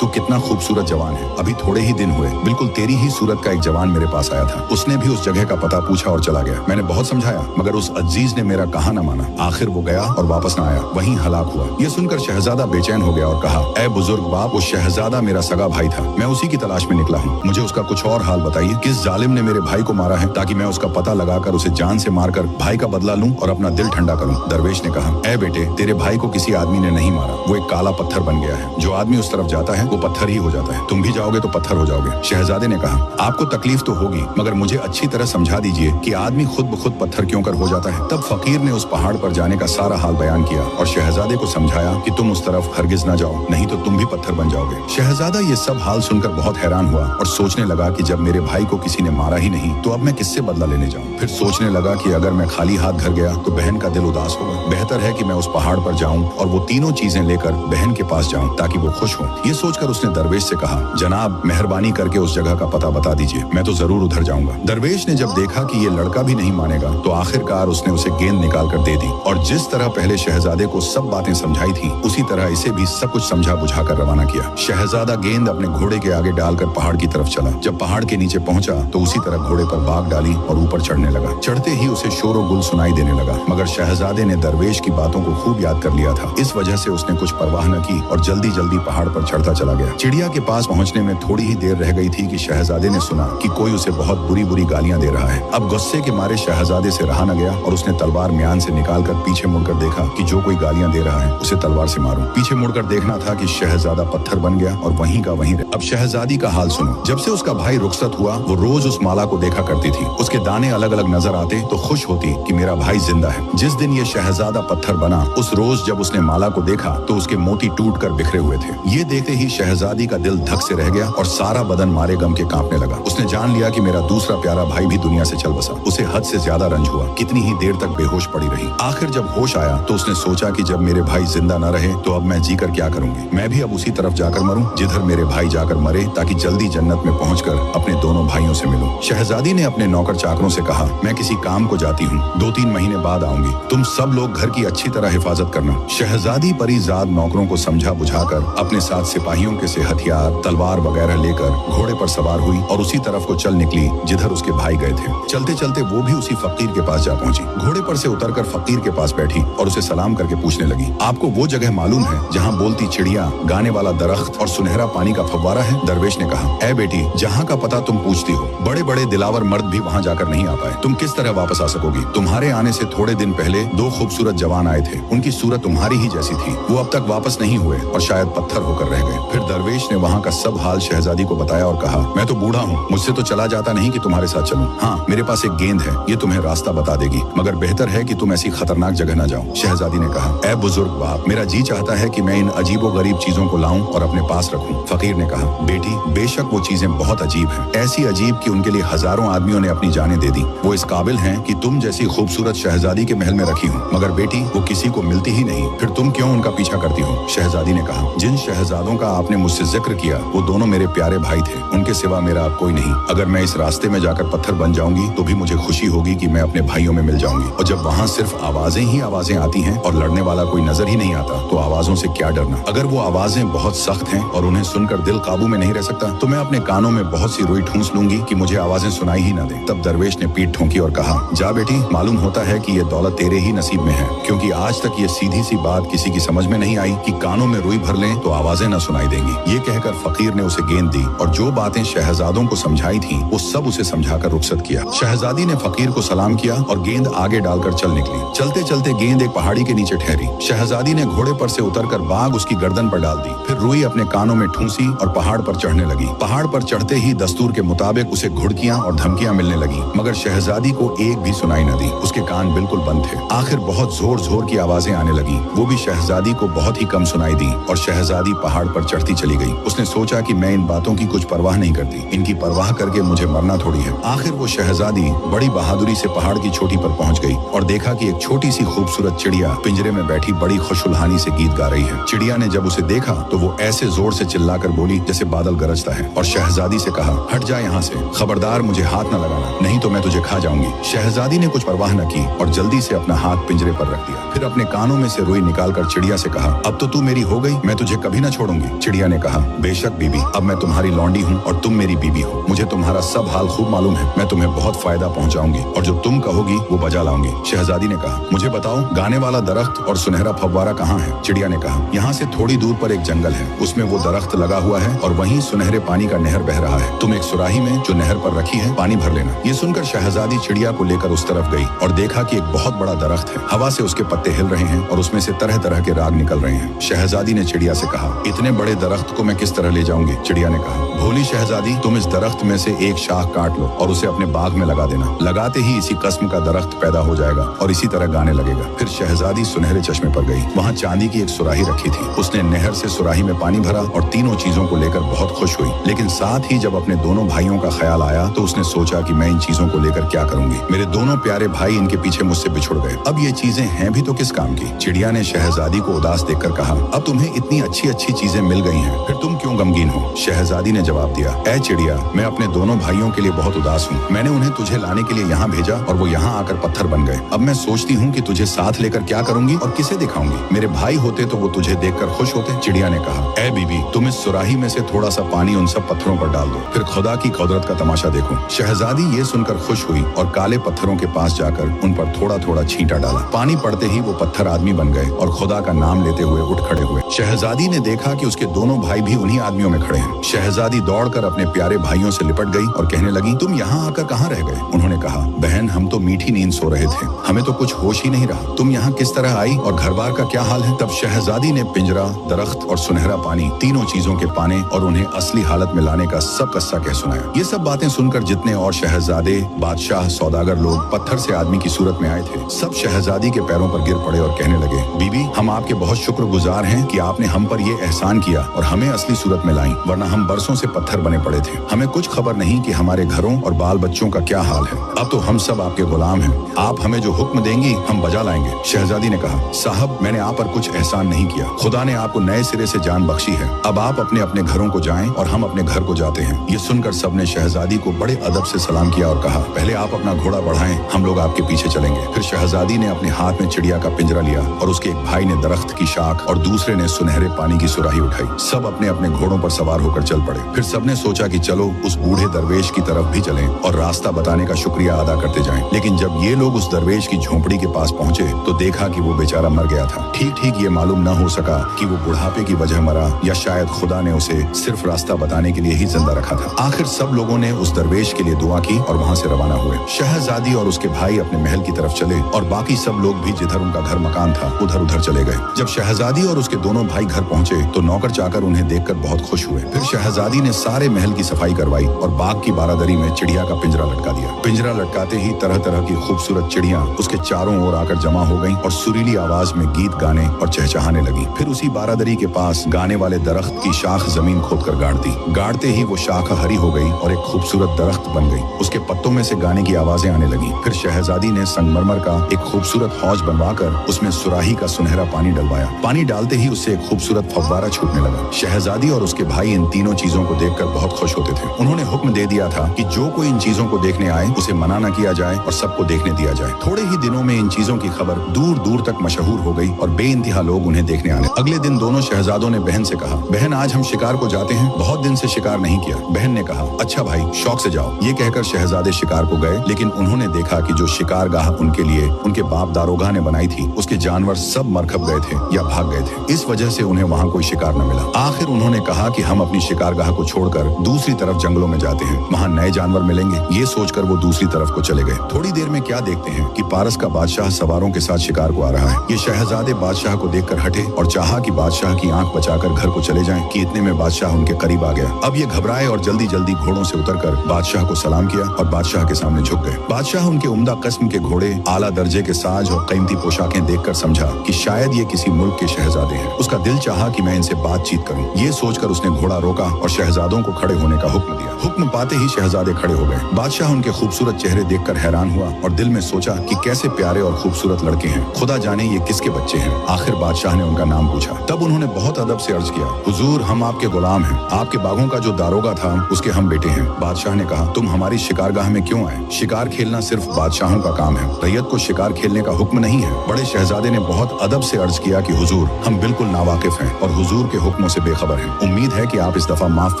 तू कितना खूबसूरत जवान है। अभी थोड़े ही दिन हुए बिल्कुल तेरी ही सूरत का एक जवान मेरे पास आया था। उसने भी उस जगह का पता पूछा और चला गया। मैंने बहुत समझाया मगर उस अजीज ने मेरा कहा न माना। आखिर वो गया और वापस न आया, वहीं हलाक हुआ। ये सुनकर शहजादा बेचैन हो गया और कहा, ऐ बुजुर्ग बाप, वो शहजादा मेरा सगा भाई था। मैं उसी की तलाश में निकला हूँ। मुझे उसका कुछ और हाल बताइए। किस जालिम ने मेरे भाई को मारा है ताकि मैं उसका पता लगाकर उसे जान से मारकर भाई का बदला लूं और अपना दिल ठंडा करूं। दरवेश ने कहा, ऐ बेटे, तेरे भाई को किसी आदमी ने नहीं मारा। वो एक काला पत्थर बन गया है। जो आदमी उस तरफ जाता है वो पत्थर ही हो जाता है। तुम भी जाओगे तो पत्थर हो जाओगे। शहजादे ने कहा, आपको तकलीफ तो होगी मगर मुझे अच्छी तरह समझा दीजिए कि आदमी खुद ब खुद पत्थर क्यों कर हो जाता है। तब फकीर ने उस पहाड़ पर जाने का सारा हाल बयान किया और शहजादे को समझाया कि तुम उस तरफ हरगिज न जाओ, नहीं तो तुम भी पत्थर बन जाओगे। शहजादा ये सब हाल सुनकर बहुत हैरान हुआ और सोचने लगा कि जब मेरे भाई को किसी ने मारा ही नहीं तो अब मैं किससे बदला लेने जाऊं। फिर सोचने लगा कि अगर मैं खाली हाथ घर गया तो बहन का दिल उदास होगा। बेहतर है कि मैं उस पहाड़ पर जाऊं और वो तीनों चीजें लेकर बहन के पास जाऊं ताकि वो खुश हो। ये सोचकर उसने दरवेश से कहा, जनाब मेहरबानी करके उस जगह का पता बता दीजिए, मैं तो जरूर उधर जाऊंगा। दरवेश ने जब देखा कि ये लड़का भी नहीं मानेगा तो आखिरकार उसने उसे गेंद निकाल कर दे दी और जिस तरह पहले शहजादे को सब बातें समझाई थी उसी तरह इसे भी सब कुछ समझा बुझा कर रवाना किया। शहजादा गेंद अपने घोड़े के आगे डालकर पहाड़ की तरफ चला। जब पहाड़ के नीचे पहुंचा तो उसी तरह घोड़े पर बाग डाली और ऊपर चढ़ने लगा। चढ़ते ही उसे शोर और गुल सुनाई देने लगा मगर शहजादे ने दरवेश की बातों को खूब याद कर लिया था। इस वजह से उसने कुछ परवाह न की और जल्दी जल्दी पहाड़ पर चढ़ता चला गया। चिड़िया के पास पहुंचने में थोड़ी ही देर रह गई थी कि शहजादे ने सुना कि कोई उसे बहुत बुरी बुरी गालियां दे रहा है। अब गुस्से के मारे शहजादे से रहा न गया और उसने तलवार म्यान से निकालकर पीछे मुड़कर देखा कि जो कोई गालियां दे रहा है उसे तलवार से मारूं। पीछे मुड़कर देखना था कि शहजादा पत्थर बन गया और वहीं का वहीं रह। अब शहजादी का हाल सुनो। जब से उसका भाई रुखसत हुआ वो रोज उस माला को देखा करती थी। उसके दाने अलग अलग नजर आते तो खुश होती कि मेरा भाई जिंदा है। जिस दिन ये शहजादा पत्थर बना उस रोज जब उसने माला को देखा तो उसके मोती टूट कर बिखरे हुए थे। ये देखते ही शहजादी का दिल धक से रह गया और सारा बदन मारे गम के कांपने लगा। उसने जान लिया कि मेरा दूसरा प्यारा भाई भी दुनिया से चल बसा। उसे हद से ज्यादा रंज हुआ। कितनी ही देर तक बेहोश पड़ी रही। आखिर जब होश आया तो उसने सोचा कि जब मेरे भाई जिंदा न रहे तो अब मैं जीकर क्या करूंगी। मैं भी अब उसी तरफ जाकर मरूं जिधर मेरे भाई जाकर मरे ताकि जल्दी जन्नत में पहुंचकर अपने दोनों भाइयों से मिलूं। शहजादी ने अपने नौकर चाकरों से कहा, मैं किसी काम को जाती हूँ, 2-3 महीने बाद आऊंगी। तुम सब लोग घर की अच्छी तरह हिफाजत करना। शहजादी परीजाद नौकरों को समझा बुझाकर अपने साथ सिपाहियों के से हथियार, तलवार वगैरह लेकर घोड़े पर सवार हुई और उसी तरफ को चल निकली जिधर उसके भाई गए थे। चलते चलते वो भी उसी फकीर के पास जा पहुंची। घोड़े पर से उतरकर फकीर के पास बैठी और उसे सलाम करके पूछने लगी, आपको वो जगह मालूम है जहाँ बोलती चिड़िया, गाने वाला दरख्त और सुनहरा पानी का फव्वारा है? दरवेश ने कहा, ऐ बेटी, जहाँ का पता तुम पूछती हो, बड़े बड़े दिलावर मर्द भी वहाँ जाकर नहीं आ पाए। तुम किस तरह वापस आ सकोगी? तुम्हारे आने से थोड़े दिन पहले 2 खूबसूरत जवान आए थे। उनकी सूरत तुम्हारी ही जैसी थी। वो अब तक वापस नहीं हुए और शायद पत्थर होकर रह गए। फिर दरवेश ने वहाँ का सब हाल शहजादी को बताया और कहा, मैं तो बूढ़ा हूँ, मुझसे तो चला जाता नहीं कि तुम्हारे साथ चलूं। हाँ, मेरे पास एक गेंद है, ये तुम्हें रास्ता बता देगी, मगर बेहतर है कि तुम ऐसी खतरनाक जगह न जाओ। शहजादी ने कहा, ऐ बुजुर्ग बाप, मेरा जी चाहता है कि मैं इन अजीबो गरीब चीजों को लाऊं और अपने पास रखूं। फकीर ने कहा, बेटी, बेशक वो चीजें बहुत अजीब हैं, ऐसी अजीब कि उनके लिए हजारों आदमियों ने अपनी जानें दे दी। वो इस काबिल हैं कि तुम जैसी खूबसूरत शहजादी के महल में रखी हूँ, मगर बेटी वो किसी को मिलती ही नहीं। फिर तुम क्यों उनका पीछा करती हो? शहजादी ने कहा, जिन शहजादों का आपने मुझसे जिक्र किया वो दोनों मेरे प्यारे भाई थे। उनके सिवा मेरा अब कोई नहीं। अगर मैं इस रास्ते में जाकर पत्थर बन जाऊंगी तो भी मुझे खुशी होगी कि मैं अपने भाइयों में मिल जाऊंगी। और जब वहाँ सिर्फ आवाजें ही आवाजें आती हैं और लड़ने वाला कोई नजर ही नहीं आता तो आवाजों से क्या डरना। अगर वो आवाजें बहुत सख्त हैं और उन्हें सुनकर दिल काबू में नहीं रह सकता तो मैं अपने कानों में बहुत सी रुई ठूंस लूंगी कि मुझे आवाजें सुनाई ही न दें। तब दरवेश ने पीठ ठोंकी और कहा, जा बेटी, मालूम होता है कि ये दौलत तेरे ही नसीब में है, क्योंकि आज तक ये सीधी सी बात किसी की समझ में नहीं आई कि कानों में रुई भर लें तो आवाजें न सुनाई देंगी। ये कहकर फकीर ने उसे गेंद दी और जो बातें शहजादों को समझाई थी वो सब उसे समझाकर रुखसत किया। शहजादी ने फकीर को सलाम किया और गेंद आगे डालकर चल निकली। चलते चलते गेंद एक पहाड़ी के नीचे ठहरी। शहजादी ने घोड़े पर से उतरकर बाग उसकी गर्दन पर डाल दी। फिर रुई अपने कानों में ठूंसी और पहाड़ पर चढ़ने लगी। पहाड़ पर चढ़ते ही दस्तूर के मुताबिक उसे घुड़कियां और धमकियां मिलने लगी, मगर शहजादी को एक भी सुनाई न दी। उसके कान बिल्कुल बंद थे। आखिर बहुत जोर जोर की आवाजें आने लगी, वो भी शहजादी को बहुत ही कम सुनाई दी और शहजादी पहाड़ पर चढ़ती चली गई। उसने सोचा कि मैं इन बातों की कुछ परवाह नहीं करती, इनकी परवाह करके मुझे मरना थोड़ी है। आखिर वो शहजादी बड़ी बहादुरी से पहाड़ की चोटी पर पहुंच गई और देखा कि एक छोटी सी खूबसूरत चिड़िया पिंजरे में बैठी बड़ी खुशुलहानी से गीत गा रही है। चिड़िया ने जब उसे देखा तो वो ऐसे जोर से चिल्लाकर बोली जैसे बादल गरजता है, और शहजादी से कहा, हट जा यहाँ से, खबरदार मुझे हाथ न लगाना, नहीं तो मैं तुझे खा जाऊंगी। शहजादी ने कुछ परवाह न की और जल्दी से अपना हाथ पिंजरे पर रख दिया। फिर अपने कानों में से रुई निकालकर चिड़िया से कहा, अब तो तू मेरी हो गई, मैं तुझे कभी न छोड़ूंगी। चिड़िया ने कहा, बेशक बीबी, अब मैं तुम्हारी लौंडी हूँ और तुम मेरी बीबी हो। मुझे तुम्हारा सब हाल खूब मालूम है, मैं तुम्हें बहुत फायदा पहुँचाऊंगी और जो तुम कहोगी वो बजा लाऊंगी। शहजादी ने कहा, मुझे बताओ गाने वाला दरख्त और सुनहरा फव्वारा कहाँ है? चिड़िया ने कहा, यहाँ से थोड़ी दूर पर एक जंगल है, उसमें वो दरख्त लगा हुआ है और वहीं सुनहरे पानी का नहर बह रहा है। तुम एक सुराही में जो नहर पर रखी है पानी भर लेना। ये सुनकर शहजादी चिड़िया को लेकर उस तरफ गई और देखा कि एक बहुत बड़ा दरख्त है, हवा से उसके पत्ते हिल रहे हैं और उसमें से तरह तरह के राग निकल रहे हैं। शहजादी ने चिड़िया से कहा, इतने बड़े दरख्त को मैं किस तरह ले जाऊंगी? चिड़िया ने कहा, भोली शहजादी, तुम इस दरख्त में से एक शाख काट लो और उसे अपने बाग में लगा देना। लगाते ही इसी किस्म का दरख्त पैदा हो जाएगा और इसी तरह गाने लगेगा। फिर शहजादी सुनहरे चश्मे पर गई, वहाँ चांदी की एक सुराही रखी थी। उसने नहर से सुराही में पानी भरा और तीनों चीजों को लेकर बहुत खुश हुई। लेकिन साथ ही जब अपने दोनों भाइयों का ख्याल आया तो उसने सोचा कि मैं इन चीजों को लेकर क्या करूंगी? मेरे दोनों प्यारे भाई इनके पीछे मुझसे बिछुड़ गए, अब ये चीजें हैं भी तो किस काम की? चिड़िया ने शहजादी को उदास देखकर कहा, अब तुम्हें इतनी अच्छी अच्छी चीजें मिल गई हैं, फिर तुम क्यों गमगीन हो? शहजादी ने जवाब दिया, ऐ चिड़िया, मैं अपने दोनों भाइयों के लिए बहुत उदास हूँ। मैंने उन्हें तुझे लाने के लिए यहाँ भेजा और वो यहाँ आकर पत्थर बन गए। अब मैं सोचती हूँ कि तुझे साथ लेकर क्या करूंगी और किसे दिखाऊंगी? मेरे भाई होते तो वो तुझे देखकर खुश होते। चिड़िया ने कहा, ऐ बीबी, तुम इस सुराही में से थोड़ा सा पानी उन सब पत्थरों पर डाल दो, फिर खुदा की कुदरत का तमाशा देखो। शहजादी ये सुनकर खुश हुई और काले पत्थरों के पास जाकर उन पर थोड़ा थोड़ा छींटा डाला। पानी पड़ते ही वो पत्थर आदमी बन गए और खुदा का नाम लेते हुए उठ खड़े हुए। शहजादी ने देखा कि उसके दोनों भाई भी उन्हीं आदमियों में खड़े हैं। शहजादी दौड़कर अपने प्यारे भाइयों से लिपट गई और कहने लगी, तुम यहाँ आकर कहाँ रह गए? उन्होंने कहा, बहन, हम तो मीठी नींद सो रहे थे, हमें तो कुछ होश ही नहीं रहा। तुम यहाँ किस तरह आई और घर बार का क्या हाल है? तब शहजादी ने पिंजरा, दरख्त और सुनहरा पानी, तीनों चीजों के पाने और उन्हें असली हालत में लाने का सब किस्सा कह सुनाया। ये सब बातें सुनकर जितने और शहजादे, बादशाह, सौदागर लोग पत्थर से आदमी की सूरत में आए थे, सब शहजादी के पैरों पर गिर पड़े और कहने लगे, बीबी, हम आपके बहुत शुक्रगुजार हैं कि आपने हम पर ये एहसान किया और हमें असली सूरत में लाई, वरना हम बरसों से पत्थर बने पड़े थे। हमें कुछ खबर नहीं कि हमारे घरों और बाल बच्चों का क्या हाल है। अब तो हम सब आपके गुलाम हैं, आप हमें जो हुक्म देंगी हम बजा लाएंगे। शहजादी ने कहा, साहब, मैंने आप पर कुछ एहसान नहीं किया, खुदा ने आपको नए सिरे से जान बख्शी है। अब आप अपने अपने घरों को जाएं और हम अपने घर को जाते हैं। ये सुनकर सबने शहजादी को बड़े अदब से सलाम किया और कहा, पहले आप अपना घोड़ा बढ़ाएं, हम लोग आपके पीछे चलेंगे। फिर शहजादी ने अपने हाथ में चिड़िया का पिंजरा लिया और उसके एक भाई ने दरख्त की शाख और दूसरे ने सुनहरे पानी की सुराही उठाई। सब अपने अपने घोड़ों पर सवार होकर चल पड़े। फिर सबने सोचा कि चलो उस बूढ़े दरवेश की तरफ भी चलें और रास्ता बताने का शुक्रिया अदा करते जाएं। लेकिन जब ये लोग उस दरवेश की झोंपड़ी के पास पहुंचे तो देखा कि वो बेचारा मर गया था। ठीक ठीक ये मालूम न हो सका कि वो बुढ़ापे की वजह मरा या शायद खुदा ने उसे सिर्फ रास्ता बताने के लिए ही जिंदा रखा था। आखिर सब लोगों ने उस दरवेश के लिए दुआ की और वहाँ से रवाना हुए। शहजादी और उसके भाई अपने महल की तरफ चले और बाकी सब लोग भी जिधर उनका घर मकान था उधर उधर चले गए। जब शहजादी और उसके दोनों भाई घर पहुंचे तो नौकर चाकर उन्हें देखकर बहुत खुश हुए। फिर शहजादी ने सारे महल की सफाई करवाई और बाग की बारादरी में चिड़िया का पिंजरा लटका दिया। पिंजरा लटकाते ही तरह तरह की खूबसूरत चिड़ियां उसके चारों ओर आकर जमा हो गईं और सुरीली आवाज में गीत गाने और चहचहाने लगी। फिर उसी बारादरी के पास गाने वाले दरख्त की शाख जमीन खोदकर गाड़ दी। गाड़ते ही वो शाख हरी हो गई और एक खूबसूरत दरख्त बन गई। उसके पत्तों में से गाने की आवाजें आने लगी। फिर शहजादी ने संगमरमर का एक खूबसूरत हौज बनवाकर उसमें सुराही का सुनहरा पानी डलवाया। पानी डालते ही उससे एक खूबसूरत फव्वारा छूटने लगा। शहजादी और उसके भाई इन तीनों चीजों को देखकर बहुत खुश होते थे। उन्होंने हुक्म दे दिया था कि जो कोई इन चीजों को देखने आए उसे मना न किया जाए और सबको देखने दिया जाए। थोड़े ही दिनों में इन चीजों की खबर दूर दूर तक मशहूर हो गई और बेइंतहा लोग उन्हें देखने आने। अगले दिन दोनों शहजादों ने बहन से कहा, बहन, आज हम शिकार को जाते हैं, बहुत दिन से शिकार नहीं किया। बहन ने कहा, अच्छा भाई, शौक से जाओ। ये कहकर शहजादे शिकार को गए, लेकिन उन्होंने देखा कि जो शिकारगाह उनके लिए उनके बाप दारोगा ने बनाई थी उसके जानवर सब मरखप गए थे या भाग गए थे। इस वजह से उन्हें वहाँ कोई शिकार न मिला। आखिर उन्होंने कहा कि हम अपनी शिकारगाह को छोड़कर दूसरी तरफ जंगलों में जाते हैं, वहाँ नए जानवर मिलेंगे। ये सोचकर वो दूसरी तरफ को चले गए। थोड़ी देर में क्या देखते हैं कि पारस का बादशाह सवारों के साथ शिकार को आ रहा है। ये शहजादे बादशाह को देखकर हटे और चाहा कि बादशाह की आंख बचाकर घर को चले जाएं कि इतने में बादशाह उनके करीब आ गया। अब ये घबराए और जल्दी जल्दी घोड़ों से उतरकर बादशाह को सलाम किया और बादशाह के सामने झुक गए। बादशाह उनके उम्दा किस्म के घोड़े, आला दर्जे के साज और कीमती पोशाकें देखकर समझा कि शायद ये किसी मुल्क के शहजादे हैं। उसका दिल चाहा कि मैं इनसे बातचीत करूं। ये सोचकर उसने घोड़ा रोका और शहजादों को खड़े होने का हुक्म दिया। हुक्म पाते ही शहजादे खड़े हो गए। बादशाह उनके खूबसूरत चेहरे देखकर हैरान हुआ और दिल में सोचा कि कैसे प्यारे और खूबसूरत लड़के हैं, खुदा जाने ये किसके बच्चे हैं। आखिर बादशाह ने उनका नाम पूछा। तब उन्होंने बहुत अदब से अर्ज किया, हुजूर हम आपके गुलाम हैं, आपके बागों का जो दारोगा था उसके हम बेटे हैं। बादशाह ने कहा, तुम हमारी शिकारगाह में क्यों आए? शिकार खेलना सिर्फ बादशाहों का काम है, रैयत को शिकार खेलने का हुक्म नहीं है। बड़े शहजादे ने बहुत अदब से अर्ज किया कि हुजूर हम बिल्कुल नावाकिफ हैं और हुजूर के हुक्मों से बेखबर हैं। उम्मीद है कि आप इस दफा माफ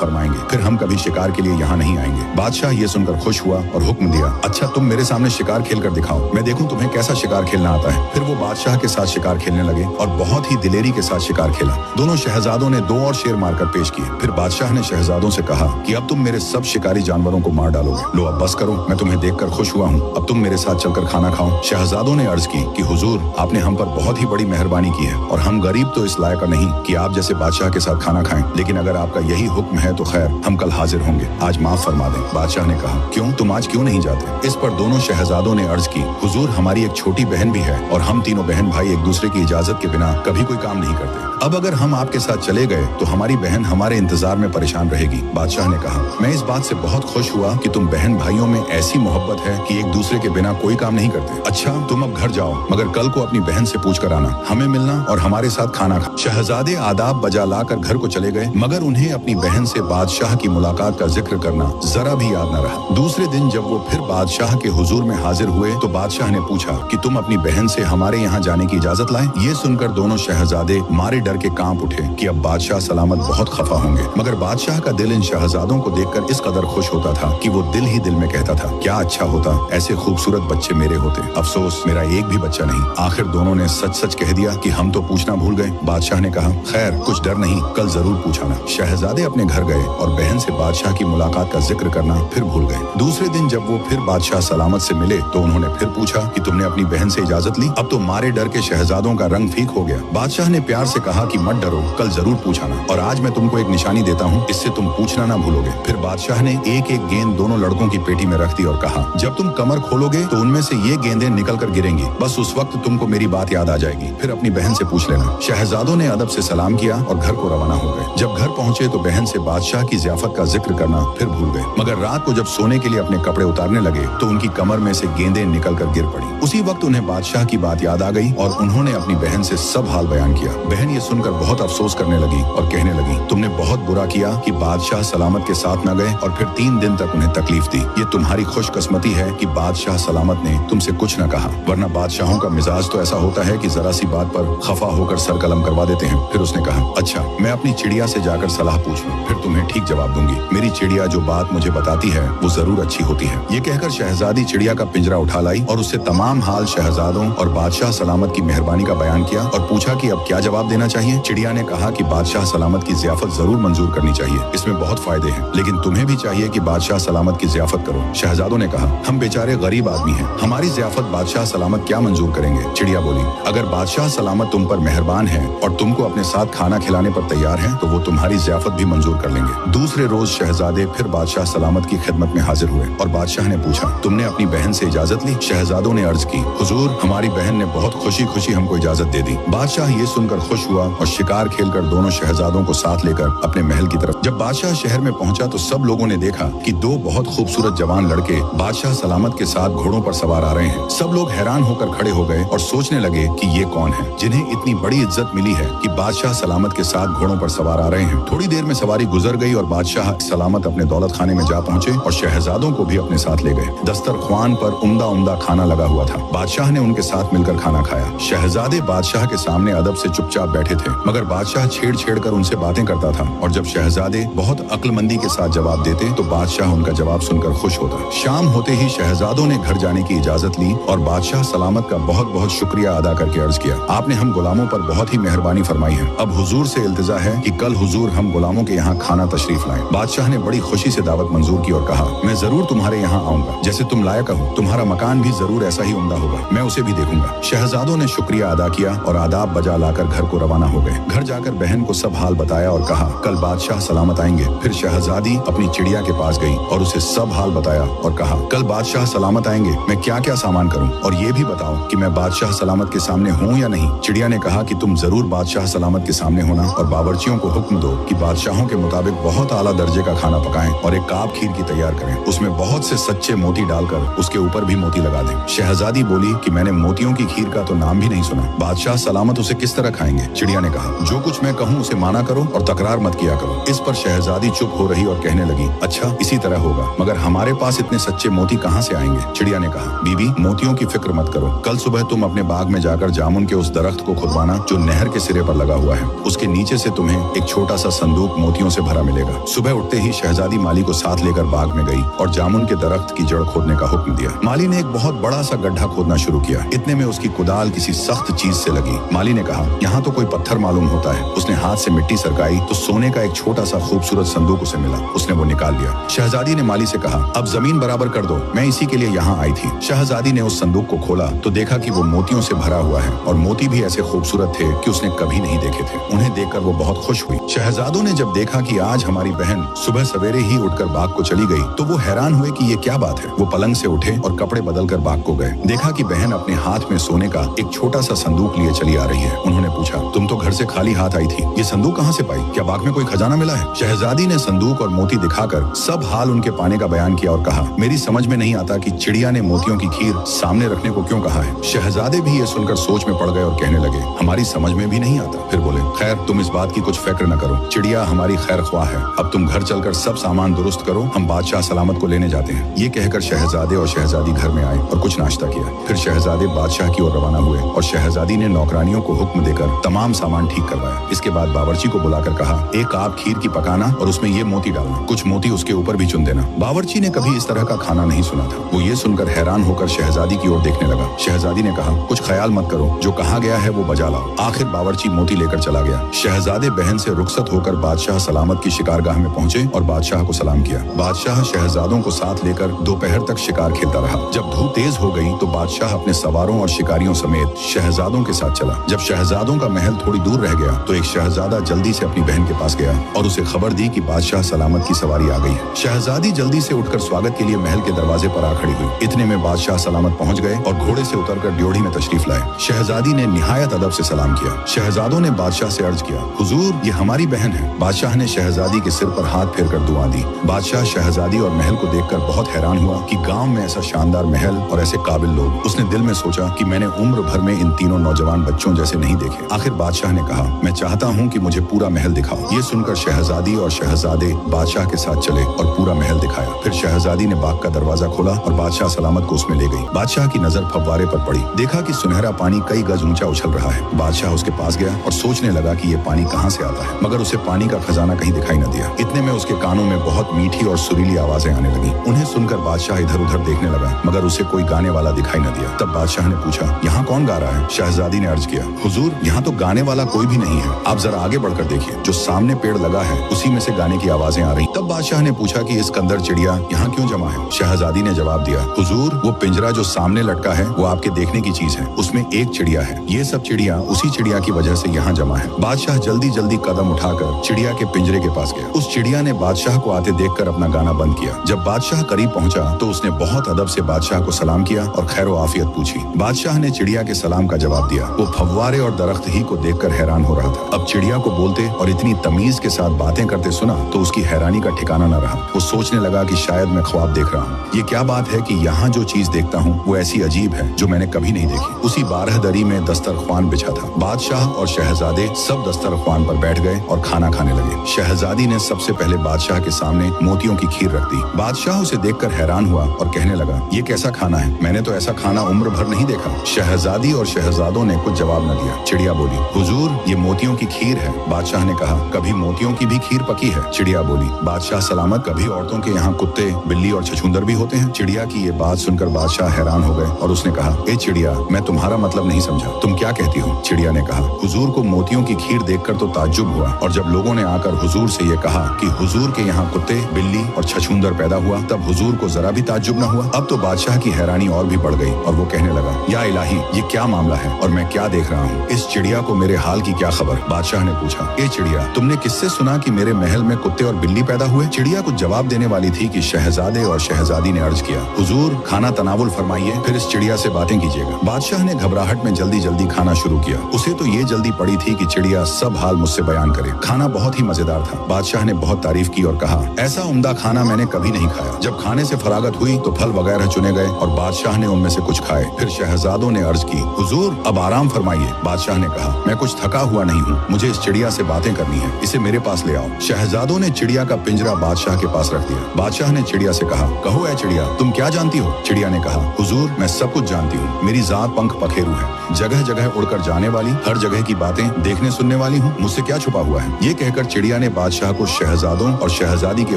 फरमाएंगे, फिर हम कभी शिकार के लिए यहाँ नहीं आएंगे। बादशाह ये सुनकर खुश हुआ और हुक्म दिया, अच्छा तुम मेरे सामने शिकार खेल कर दिखाओ, मैं देखूं तुम्हें कैसा शिकार खेलना आता है। फिर वो बादशाह के साथ शिकार खेलने लगे और बहुत ही दिलेरी के साथ शिकार खेला। दोनों शहजादों ने 2 और शेर मारकर पेश किए। फिर बादशाह ने शहजादों से कहा कि अब तुम मेरे सब शिकारी जानवरों को मार डालोगे। लो अब बस करो, मैं तुम्हें देखकर खुश हुआ हूँ, अब तुम मेरे साथ चलकर खाना खाओ। शहजादों ने अर्ज की कि हुजूर आपने हम पर बहुत ही बड़ी मेहरबानी की है और हम गरीब तो इस लायक नहीं कि आप जैसे बादशाह के साथ खाना खाएं, लेकिन अगर आपका यही हुक्म है तो खैर हम कल हाजिर होंगे, आज माफ फरमा दें। बादशाह ने कहा, क्यों तुम आज क्यों नहीं जाते? इस पर दोनों शहजादों ने अर्ज की, हुजूर हमारी एक छोटी बहन भी है और हम तीनों बहन भाई एक दूसरे की इजाजत के बिना कभी कोई काम नहीं करते। अब अगर हम आपके साथ चले गए तो हमारी बहन हमारे इंतजार में परेशान रहेगी। बादशाह ने कहा, मैं इस बात से बहुत खुश हुआ कि तुम बहन भाइयों में ऐसी मोहब्बत है कि एक दूसरे के बिना कोई काम नहीं करते। अच्छा तुम अब घर जाओ, मगर कल को अपनी बहन से पूछ कर आना, हमें मिलना और हमारे साथ खाना खा। शहजादे आदाब बजा लाकर घर को चले गए, मगर उन्हें अपनी बहन से बादशाह की मुलाकात का जिक्र करना जरा भी याद न रहा। दूसरे दिन जब वो फिर बादशाह के हुजूर में हाजिर हुए तो बादशाह ने पूछा कि तुम अपनी बहन से हमारे यहाँ जाने की इजाजत लाए। ये सुनकर दोनों शहजादे मारे डर के कांप उठे कि अब बादशाह सलामत बहुत खफा होंगे। मगर बादशाह का दिल इन शहजादों को देखकर इस कदर खुश होता था कि वो दिल ही दिल में कहता था, क्या अच्छा होता ऐसे खूबसूरत बच्चे मेरे होते, अफसोस मेरा एक भी बच्चा नहीं। आखिर दोनों ने सच सच कह दिया कि हम तो पूछना भूल गए। बादशाह ने कहा, खैर कुछ डर नहीं, कल जरूर पूछाना। शहजादे अपने घर गए और बहन से बादशाह की मुलाकात का जिक्र करना फिर भूल गए। दूसरे दिन जब वो फिर बादशाह सलामत से मिले तो उन्होंने फिर पूछा कि तुमने अपनी बहन से इजाजत ली? अब तो मारे डर के शहजादों का रंग फीक हो गया। बादशाह ने प्यार से कहा कि मत डरो, कल जरूर पूछाना, और आज मैं तुमको एक निशानी देता हूँ, इससे तुम पूछना ना भूलोगे। फिर बादशाह ने एक एक गेंद दोनों लड़कों की पेटी में रख दी और कहा, जब तुम कमर खोलोगे तो उनमें से ये गेंदें निकल कर गिरेंगी, बस उस वक्त तुमको मेरी बात याद आ जाएगी, फिर अपनी बहन से पूछ लेना। शहजादों ने अदब से सलाम किया और घर को रवाना हो गए। जब घर पहुंचे तो बहन से बादशाह की ज़ियाफत का जिक्र करना फिर भूल गए। मगर रात को जब सोने के लिए अपने कपड़े उतारने लगे तो उनकी कमर में से गेंदें निकल कर गिर पड़ी। उसी वक्त उन्हें बादशाह की बात याद आ गई और उन्होंने अपनी बहन से सब हाल बयान किया। बहन ये सुनकर बहुत अफसोस करने लगी और कहने लगी, तुमने बहुत बुरा किया कि बादशाह सलामत के साथ न गए और फिर 3 दिन तक उन्हें तकलीफ दी। ये तुम्हारी खुशकिस्मती है कि बादशाह सलामत ने तुमसे कुछ न कहा, वरना बादशाहों का मिजाज तो ऐसा होता है कि जरा सी बात पर खफा होकर सर कलम करवा देते हैं। फिर उसने कहा, अच्छा मैं अपनी चिड़िया से जाकर सलाह पूछ लूं, फिर तुम्हें ठीक जवाब दूंगी। मेरी चिड़िया जो बात मुझे बताती है वो जरूर अच्छी होती है। ये कहकर शहजादी चिड़िया का पिंजरा उठा लाई और उससे तमाम हाल शहजादों और बादशाह सलामत की मेहरबानी का बयान किया और पूछा कि अब क्या जवाब देना चाहिए। चिड़िया ने कहा कि बादशाह सलामत की ज़ियाफत जरूर मंजूर करनी चाहिए, इसमें बहुत फायदे हैं, लेकिन तुम्हें भी चाहिए कि बादशाह सलामत की ज़ियाफत करो। शहजादों ने कहा, हम बेचारे गरीब आदमी हैं, हमारी ज़ियाफत बादशाह सलामत क्या मंजूर करेंगे। चिड़िया बोली, अगर बादशाह सलामत तुम पर मेहरबान है और तुमको अपने साथ खाना खिलाने पर तैयार है तो वो तुम्हारी ज़ियाफत भी मंजूर कर लेंगे। दूसरे रोज शहजादे फिर बादशाह सलामत की खिदमत में हाजिर हुए और बादशाह ने पूछा, तुमने अपनी बहन से इजाजत ली? शहजादों ने अर्ज की, हुजूर हमारी बहन ने बहुत खुशी खुशी हमको इजाजत दे दी। बादशाह ये सुनकर खुश हुआ और शिकार खेलकर दोनों शहजादों को साथ लेकर अपने महल की तरफ। जब बादशाह शहर में पहुंचा तो सब लोगों ने देखा कि 2 बहुत खूबसूरत जवान लड़के बादशाह सलामत के साथ घोड़ों पर सवार आ रहे हैं। सब लोग हैरान होकर खड़े हो गए और सोचने लगे कि ये कौन है जिन्हें इतनी बड़ी इज्जत मिली है कि बादशाह सलामत के साथ घोड़ों पर सवार आ रहे हैं। थोड़ी देर में सवारी गुजर गई और बादशाह सलामत अपने दौलत खाने में जा पहुंचे और शहजादों को भी अपने साथ ले गए। दस्तरख्वान पर उम्दा उम्दा खाना लगा हुआ था। बादशाह ने उनके साथ मिलकर खाना खाया। शहजादे बादशाह के सामने अदब से चुपचाप बैठे थे, मगर बादशाह छेड़ छेड़ कर उनसे बातें करता था और जब शहजादे बहुत अक्लमंदी के साथ जवाब देते तो बादशाह उनका जवाब सुनकर खुश होता। शाम होते ही शहजादों ने घर जाने की इजाजत ली और बादशाह सलामत का बहुत बहुत शुक्रिया अदा करके अर्ज किया, आपने हम गुलामों पर बहुत ही मेहरबानी फरमाई है। अब हुजूर से इल्तिजा है कि कल हुजूर हम गुलामों के यहाँ खाना तशरीफ लाएं। बादशाह ने बड़ी खुशी से दावत मंजूर की और कहा, मैं जरूर तुम्हारे यहाँ आऊंगा, जैसे तुम लायक हो, तुम्हारा मकान भी जरूर ऐसा ही उम्दा होगा, मैं उसे भी देखूंगा। शहजादों ने शुक्रिया अदा किया और आदाब बजा लाकर घर को रवाना हो गए। गए। घर जाकर बहन को सब हाल बताया और कहा कल बादशाह सलामत आएंगे। फिर शहजादी अपनी चिड़िया के पास गई और उसे सब हाल बताया और कहा कल बादशाह सलामत आएंगे, मैं क्या क्या सामान करूं और ये भी बताओ कि मैं बादशाह सलामत के सामने हूं या नहीं। चिड़िया ने कहा कि तुम जरूर बादशाह सलामत के सामने होना और बावर्चियों को हुक्म दो कि बादशाहों के मुताबिक बहुत आला दर्जे का खाना पकाएं और एक काब खीर की तैयार करें। उसमें बहुत से सच्चे मोती डालकर उसके ऊपर भी मोती लगा दें। शहजादी बोली कि मैंने मोतियों की खीर का तो नाम भी नहीं सुना, बादशाह सलामत उसे किस तरह खाएंगे। चिड़िया ने कहा जो कुछ मैं कहूँ उसे माना करो और तकरार मत किया करो। इस पर शहजादी चुप हो रही और कहने लगी अच्छा इसी तरह होगा, मगर हमारे पास इतने सच्चे मोती कहाँ से आएंगे। चिड़िया ने कहा बीबी मोतियों की फिक्र मत करो, कल सुबह तुम अपने बाग में जाकर जामुन के उस दरख्त को खुदवाना जो नहर के सिरे पर लगा हुआ है। उसके नीचे से तुम्हें एक छोटा सा संदूक मोतियों से भरा मिलेगा। सुबह उठते ही शहजादी माली को साथ लेकर बाग में गई और जामुन के दरख्त की जड़ खोदने का हुक्म दिया। माली ने एक बहुत बड़ा सा गड्ढा खोदना शुरू किया। इतने में उसकी कुदाल किसी सख्त चीज से लगी। माली ने कहा यहाँ तो कोई पत्थर मालूम होता है। उसने हाथ से मिट्टी सरकाई तो सोने का एक छोटा सा खूबसूरत संदूक उसे मिला। उसने वो निकाल लिया। शहजादी ने माली से कहा अब जमीन बराबर कर दो, मैं इसी के लिए यहाँ आई थी। शहजादी ने उस संदूक को खोला तो देखा कि वो मोतियों से भरा हुआ है और मोती भी ऐसे खूबसूरत थे कि उसने कभी नहीं देखे थे। उन्हें देखकर वो बहुत खुश हुई। शहजादों ने जब देखा कि आज हमारी बहन सुबह सवेरे ही उठकर बाग को चली गई तो वो हैरान हुए कि ये क्या बात है। वो पलंग से उठे और कपड़े बदलकर बाग को गए। देखा कि बहन अपने हाथ में सोने का एक छोटा सा संदूक लिए चली आ रही है। उन्होंने पूछा तुम तो घर से खाली हाथ आई थी, ये संदूक कहाँ से पाई? क्या बाग में कोई खजाना मिला है? शहजादी ने संदूक और मोती दिखाकर सब हाल उनके पाने का बयान किया और कहा मेरी समझ में नहीं आता कि चिड़िया ने मोतियों की खीर सामने रखने को क्यों कहा है। शहजादे भी ये सुनकर सोच में पड़ गए और कहने लगे हमारी समझ में भी नहीं आता। फिर बोले खैर तुम इस बात की कुछ फिक्र न करो, चिड़िया हमारी खैर ख्वाह है। अब तुम घर चलकर सब सामान दुरुस्त करो, हम बादशाह सलामत को लेने जाते हैं। ये कहकर शहजादे और शहजादी घर में आए और कुछ नाश्ता किया। फिर शहजादे बादशाह की ओर रवाना हुए और शहजादी ने नौकरानियों को हुक्म देकर तमाम सामान ठीक करवाया। इसके बाद बावर्ची को बुलाकर कहा एक काब खीर की पकाना और उसमें ये मोती डालना, कुछ मोती उसके ऊपर भी चुन देना। बावर्ची ने कभी इस तरह का खाना नहीं सुना था। वो ये सुनकर हैरान होकर शहजादी की ओर देखने लगा। शहजादी ने कहा कुछ ख्याल मत करो, जो कहा गया है वो बजा लाओ। आखिर बावर्ची मोती लेकर चला गया। शहजादे बहन से रुखसत होकर बादशाह सलामत की शिकारगाह में पहुंचे और बादशाह को सलाम किया। बादशाह शहजादों को साथ लेकर दोपहर तक शिकार खेलता रहा। जब धूप तेज हो गई तो बादशाह अपने सवारों और शिकारियों समेत शहजादों के साथ चला। जब शहजादों का महल थोड़ी दूर रह गया तो एक शहजादा जल्दी से अपनी बहन के पास गया और उसे खबर दी कि बादशाह सलामत की सवारी आ गई है। शहजादी जल्दी से उठकर स्वागत के लिए महल के दरवाजे पर आ खड़ी हुई। इतने में बादशाह सलामत पहुंच गए और घोड़े से उतरकर ड्योढ़ी में तशरीफ लाए। शहजादी ने निहायत अदब से सलाम किया। शहजादों ने बादशाह से अर्ज किया हुजूर ये हमारी बहन है। बादशाह ने शहजादी के सिर पर हाथ फेर कर दुआ दी। बादशाह शहजादी और महल को देखकर बहुत हैरान हुआ कि गांव में ऐसा शानदार महल और ऐसे काबिल लोग। उसने दिल में सोचा कि मैंने उम्र भर में इन तीनों नौजवान बच्चों जैसे नहीं देखे। आखिर बादशाह ने कहा मैं चाहता हूँ कि मुझे पूरा महल दिखाओ। ये सुनकर शहजादी और शहजादे बादशाह के साथ चले और पूरा महल दिखाया। फिर शहजादी ने बाग का दरवाजा खोला और बादशाह सलामत को उसमें ले गई। बादशाह की नजर फव्वारे पर पड़ी। देखा कि सुनहरा पानी कई गज ऊंचा उछल रहा है। बादशाह उसके पास गया और सोचने लगा कि ये पानी कहाँ से आता है, मगर उसे पानी का खजाना कहीं दिखाई न दिया। इतने में उसके कानों में बहुत मीठी और सुरीली आवाजें आने लगी। उन्हें सुनकर बादशाह इधर उधर देखने लगा, मगर उसे कोई गाने वाला दिखाई न दिया। तब बादशाह ने पूछा यहाँ कौन गा रहा है? शहजादी ने अर्ज किया हुजूर यहाँ तो गाने वाला कोई भी नहीं है, आप जरा आगे बढ़कर देखिए, जो सामने पेड़ लगा है उसी में से गाने की आवाजें आ रही। तब बादशाह ने पूछा कि इस कंदर चिड़िया यहाँ क्यों जमा है? शहजादी ने जवाब दिया हुजूर वो पिंजरा जो सामने लटका है वो आपके देखने की चीज है, उसमें एक चिड़िया है। ये सब चिड़िया उसी चिड़िया की वजह से यहाँ जमा है। बादशाह जल्दी जल्दी कदम उठाकर चिड़िया के पिंजरे के पास गया। उस चिड़िया ने बादशाह को आते देखकर अपना गाना बंद किया। जब बादशाह करीब पहुंचा तो उसने बहुत अदब से बादशाह को सलाम किया और खैर आफियत पूछी। बादशाह ने चिड़िया के सलाम का जवाब दिया। वो फव्वारे और दरख्त ही को देखकर हैरान हो रहा था। अब चिड़िया को बोलते और इतनी तमीज के साथ बातें करते सुना तो उसकी हैरानी का ठिकाना न रहा। वो सोचने लगा कि शायद मैं ख्वाब देख रहा हूँ। ये क्या बात है कि यहाँ जो चीज देखता हूँ वो ऐसी अजीब है जो मैंने कभी नहीं देखी। उसी बारहदरी में दस्तरख्वान बिछा था। बादशाह और शहजादे सब दस्तरख्वान पर बैठ गए और खाना खाने लगे। शहजादी ने सबसे पहले बादशाह के सामने मोतियों की खीर रख दी। बादशाह उसे देखकर हैरान हुआ और कहने लगा ये कैसा खाना है, मैंने तो ऐसा खाना उम्र भर नहीं देखा। शहजादी और शहजादों ने कुछ जवाब न दिया। चिड़िया बोली हुजूर ये मोतियों की खीर है। बादशाह ने कहा कभी मोतियों की भी खीर पकी है? चिड़िया बोली बादशाह सलामत कभी औरतों के यहाँ कुत्ते बिल्ली और छछूंदर भी होते हैं? चिड़िया की ये बात सुनकर बादशाह हैरान हो गए और उसने कहा ए चिड़िया मैं तुम्हारा मतलब नहीं समझा, तुम क्या कहती हो? चिड़िया ने कहा हुजूर को मोतियों की खीर देखकर तो ताज्जुब हुआ और जब लोगों ने आकर हुजूर से ये कहा कि हुजूर के यहाँ कुत्ते बिल्ली और छछूंदर पैदा हुआ तब हुजूर को जरा भी ताज्जुब न हुआ। अब तो बादशाह की हैरानी और भी बढ़ गई और वो कहने लगा या इलाही ये क्या मामला है और मैं क्या देख रहा हूँ? इस चिड़िया को मेरे हाल की क्या खबर? बादशाह ने पूछा। ए चिड़िया, तुमने किससे सुना कि मेरे महल में कुत्ते और बिल्ली पैदा हुए? चिड़िया कुछ जवाब देने वाली थी कि शहजादे और शहजादी ने अर्ज किया, हुजूर खाना तनावुल फरमाइए, फिर इस चिड़िया से बातें कीजिएगा। बादशाह ने घबराहट में जल्दी जल्दी खाना शुरू किया। उसे तो ये जल्दी पड़ी थी कि चिड़िया सब हाल मुझसे बयान करे। खाना बहुत ही मजेदार था। बादशाह ने बहुत तारीफ की और कहा, ऐसा उम्दा खाना मैंने कभी नहीं खाया। जब खाने से फरागत हुई तो फल वगैरह चुने गए और बादशाह ने उनमें से कुछ खाए। फिर शहजादों ने अर्ज की, हुजूर अब आराम फरमाइए। बादशाह ने कहा, मैं कुछ थका हुआ नहीं हूँ, मुझे इस चिड़िया से बातें करनी है, इसे मेरे पास ले आओ। शहजादों ने चिड़िया का पिंजरा बादशाह के पास रख दिया। बादशाह ने चिड़िया से कहा, कहो ऐ चिड़िया, तुम क्या जानती हो? चिड़िया ने कहा, हुजूर मैं सब कुछ जानती हूँ, मेरी जात पंख पखेरु है, जगह जगह उड़कर जाने वाली, हर जगह की बातें देखने सुनने वाली हूँ, मुझसे क्या छुपा हुआ है? ये कहकर चिड़िया ने बादशाह को शहजादों और शहजादी के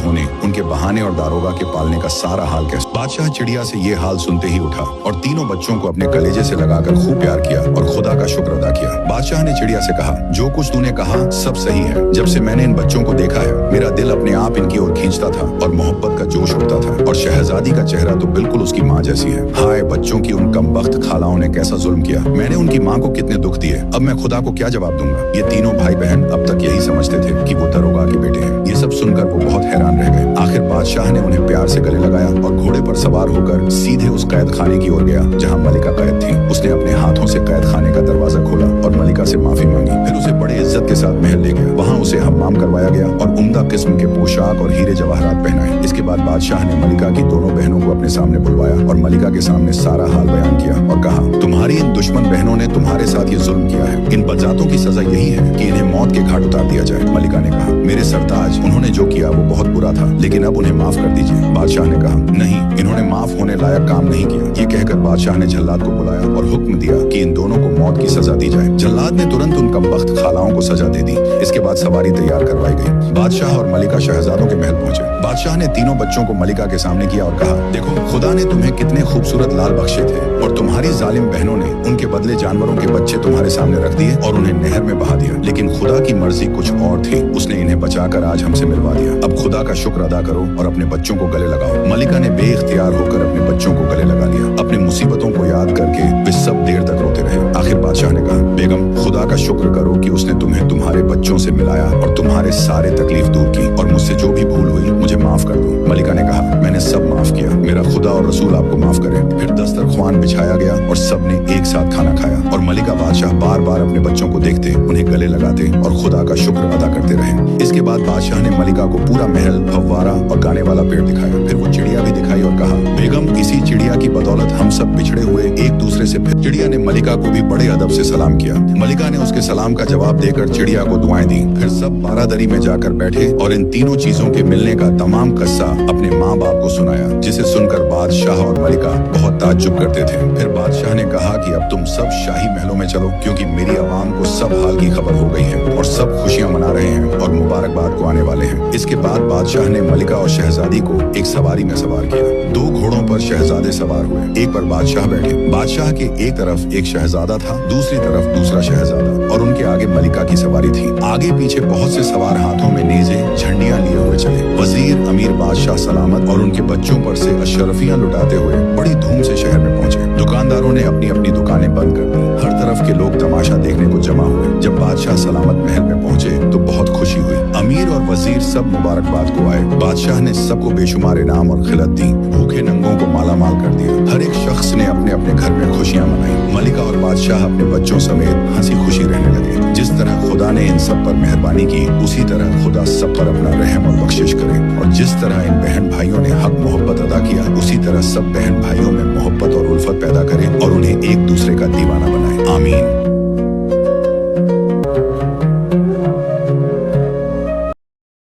होने, उनके बहाने और दारोगा के पालने का सारा हाल कह। बादशाह चिड़िया से ये हाल सुनते ही उठा और तीनों बच्चों को अपने कलेजे से लगाकर खूब प्यार किया और खुदा का शुक्र अदा किया। बादशाह ने चिड़िया से कहा, जो कुछ तूने कहा सब सही है। जब से मैंने इन बच्चों को देखा है, मेरा दिल अपने आप इनकी ओर खींचता था और मोहब्बत का जोश उठता था, और शहजादी का चेहरा तो बिल्कुल उसकी माँ जैसी है। हाय बच्चों की उन कमबख्त खालाओं ने कैसा जुल्म किया, मैंने उनकी माँ को कितने दुख दिए, अब मैं खुदा को क्या जवाब दूंगा? ये तीनों भाई बहन अब तक यही समझते थे कि वो दरोगा के बेटे हैं। ये सब सुनकर वो बहुत हैरान रह गए। आखिर बादशाह ने उन्हें प्यार से गले लगाया और घोड़े पर सवार होकर सीधे उस कैद खाने की ओर गया जहाँ मलिका कैद थी। उसने अपने हाथों से कैद खाने का दरवाजा खोला और मलिका से माफी मांगी। फिर उसे बड़े इज्जत के साथ महल ले गया। वहाँ उसे हम्माम करवाया गया और उम्दा किस्म के पोशाक और हीरे जवाहरात पहनाए। इसके बाद बादशाह ने मलिका की दोनों बहनों को अपने सामने बुलवाया और मलिका के सामने सारा हाल बयान किया और कहा, तुम्हारी इन दुश्मन बहनों ने तुम्हारे साथ ये जुल्म किया है। इन बदजातों की सजा यही है कि इन्हें मौत के घाट उतार दिया जाए। मलिका ने कहा, मेरे सरताज, उन्होंने जो किया वो बहुत बुरा था, लेकिन अब उन्हें माफ कर दीजिए। बादशाह ने कहा, नहीं, इन्होंने माफ होने लायक काम नहीं किया। ये कहकर बादशाह ने जल्लाद को बुलाया और हुक्म दिया कि इन दोनों को मौत की सजा दी जाए। जल्लाद ने तुरंत उन कमबख्त खालाओं को सजा दे दी। इसके बाद सवारी तैयार करवाई गई। बादशाह और मलिका शहजादों के महल पहुंचे। बादशाह ने तीनों बच्चों को मलिका के सामने किया और कहा, देखो खुदा ने तुम्हें कितने खूबसूरत लाल बख्शे थे और तुम्हारी जालिम बहनों ने उनके बदले जानवरों के बच्चे तुम्हारे सामने रख दिए और उन्हें नहर में बहा दिया। लेकिन खुदा की मर्जी कुछ और थी, उसने इन्हें बचाकर आज हमसे मिलवा दिया। अब खुदा का शुक्र अदा करो और अपने बच्चों को गले लगाओ। मलिका ने बेइख्तियार होकर अपने बच्चों को गले लगा लिया। अपनी मुसीबतों को याद करके वे सब देर तक रोते रहे। आखिर बादशाह ने कहा, बेगम खुदा का शुक्र करो कि उसने तुम्हें तुम्हारे बच्चों से मिलाया और तुम्हारे सारे तकलीफ दूर की, और मुझसे जो भी भूल हुई मुझे माफ कर दो। मलिका ने कहा, मैंने सब माफ किया, मेरा खुदा और रसूल आपको माफ करे। फिर दस्तरख्वान बिछाया गया और सबने एक साथ खाना खाया और मलिका बादशाह बार बार अपने बच्चों को देखते, उन्हें गले लगाते और खुदा का शुक्र अदा करते रहे। इसके बाद बादशाह ने मलिका को पूरा महल, फव्वारा और गाने वाला पेड़ दिखाया। फिर वो चिड़िया भी दिखाई और कहा, बेगम इसी चिड़िया की बदौलत हम सब बिछड़े हुए एक दूसरे से। फिर चिड़िया ने मलिका को भी बड़े अदब से सलाम किया। मलिका ने उसके सलाम का जवाब देकर चिड़िया को दुआएं दी। फिर सब बारादरी में जाकर बैठे और इन तीनों चीजों के मिलने का तमाम किस्सा अपने माँ बाप को सुनाया, जिसे सुनकर बादशाह और मलिका बहुत ताज्जुब करते थे। फिर बादशाह ने कहा कि अब तुम सब शाही महलों में चलो, क्योंकि मेरी आवाम को सब हाल की खबर हो गई है और सब खुशियां मना रहे हैं और मुबारकबाद को आने वाले हैं। इसके बाद बादशाह ने मलिका और शहजादी को एक सवारी में सवार किया। 2 घोड़ों पर शहजादे सवार हुए, एक पर बादशाह बैठे। बादशाह के एक तरफ एक शहजादा था, दूसरी तरफ दूसरा शहजादा, और उनके आगे मलिका की सवारी थी। आगे पीछे बहुत से सवार हाथों में नेज़े, झंडियां लिए हुए चले। वजीर, अमीर, बादशाह सलामत और उनके बच्चों पर से अशरफियां लुटाते हुए बड़ी धूम से शहर में पहुंचे। दुकानदारों ने अपनी अपनी दुकानें बंद कर दी। हर तरफ के लोग तमाशा देखने को जमा हुए। जब बादशाह सलामत महल में पहुंचे तो बहुत खुशी हुई। अमीर और वजीर सब मुबारकबाद को आए। बादशाह ने सबको बेशुमार इनाम और खिलत दी। भूखे नंगों को माला माल कर दिया। हर एक शख्स ने अपने अपने घर में खुशियां मनाई। मलिका और बादशाह अपने बच्चों समेत हंसी खुशी रहने लगे। जिस तरह खुदा ने इन सब पर मेहरबानी की, उसी तरह खुदा सब पर अपना रहम और बख्शिश करे। और जिस तरह इन बहन भाइयों ने हक मोहब्बत अदा किया, उसी तरह सब बहन भाइयों में मोहब्बत और उल्फत पैदा करे और उन्हें एक दूसरे का दीवाना बनाए। आमीन।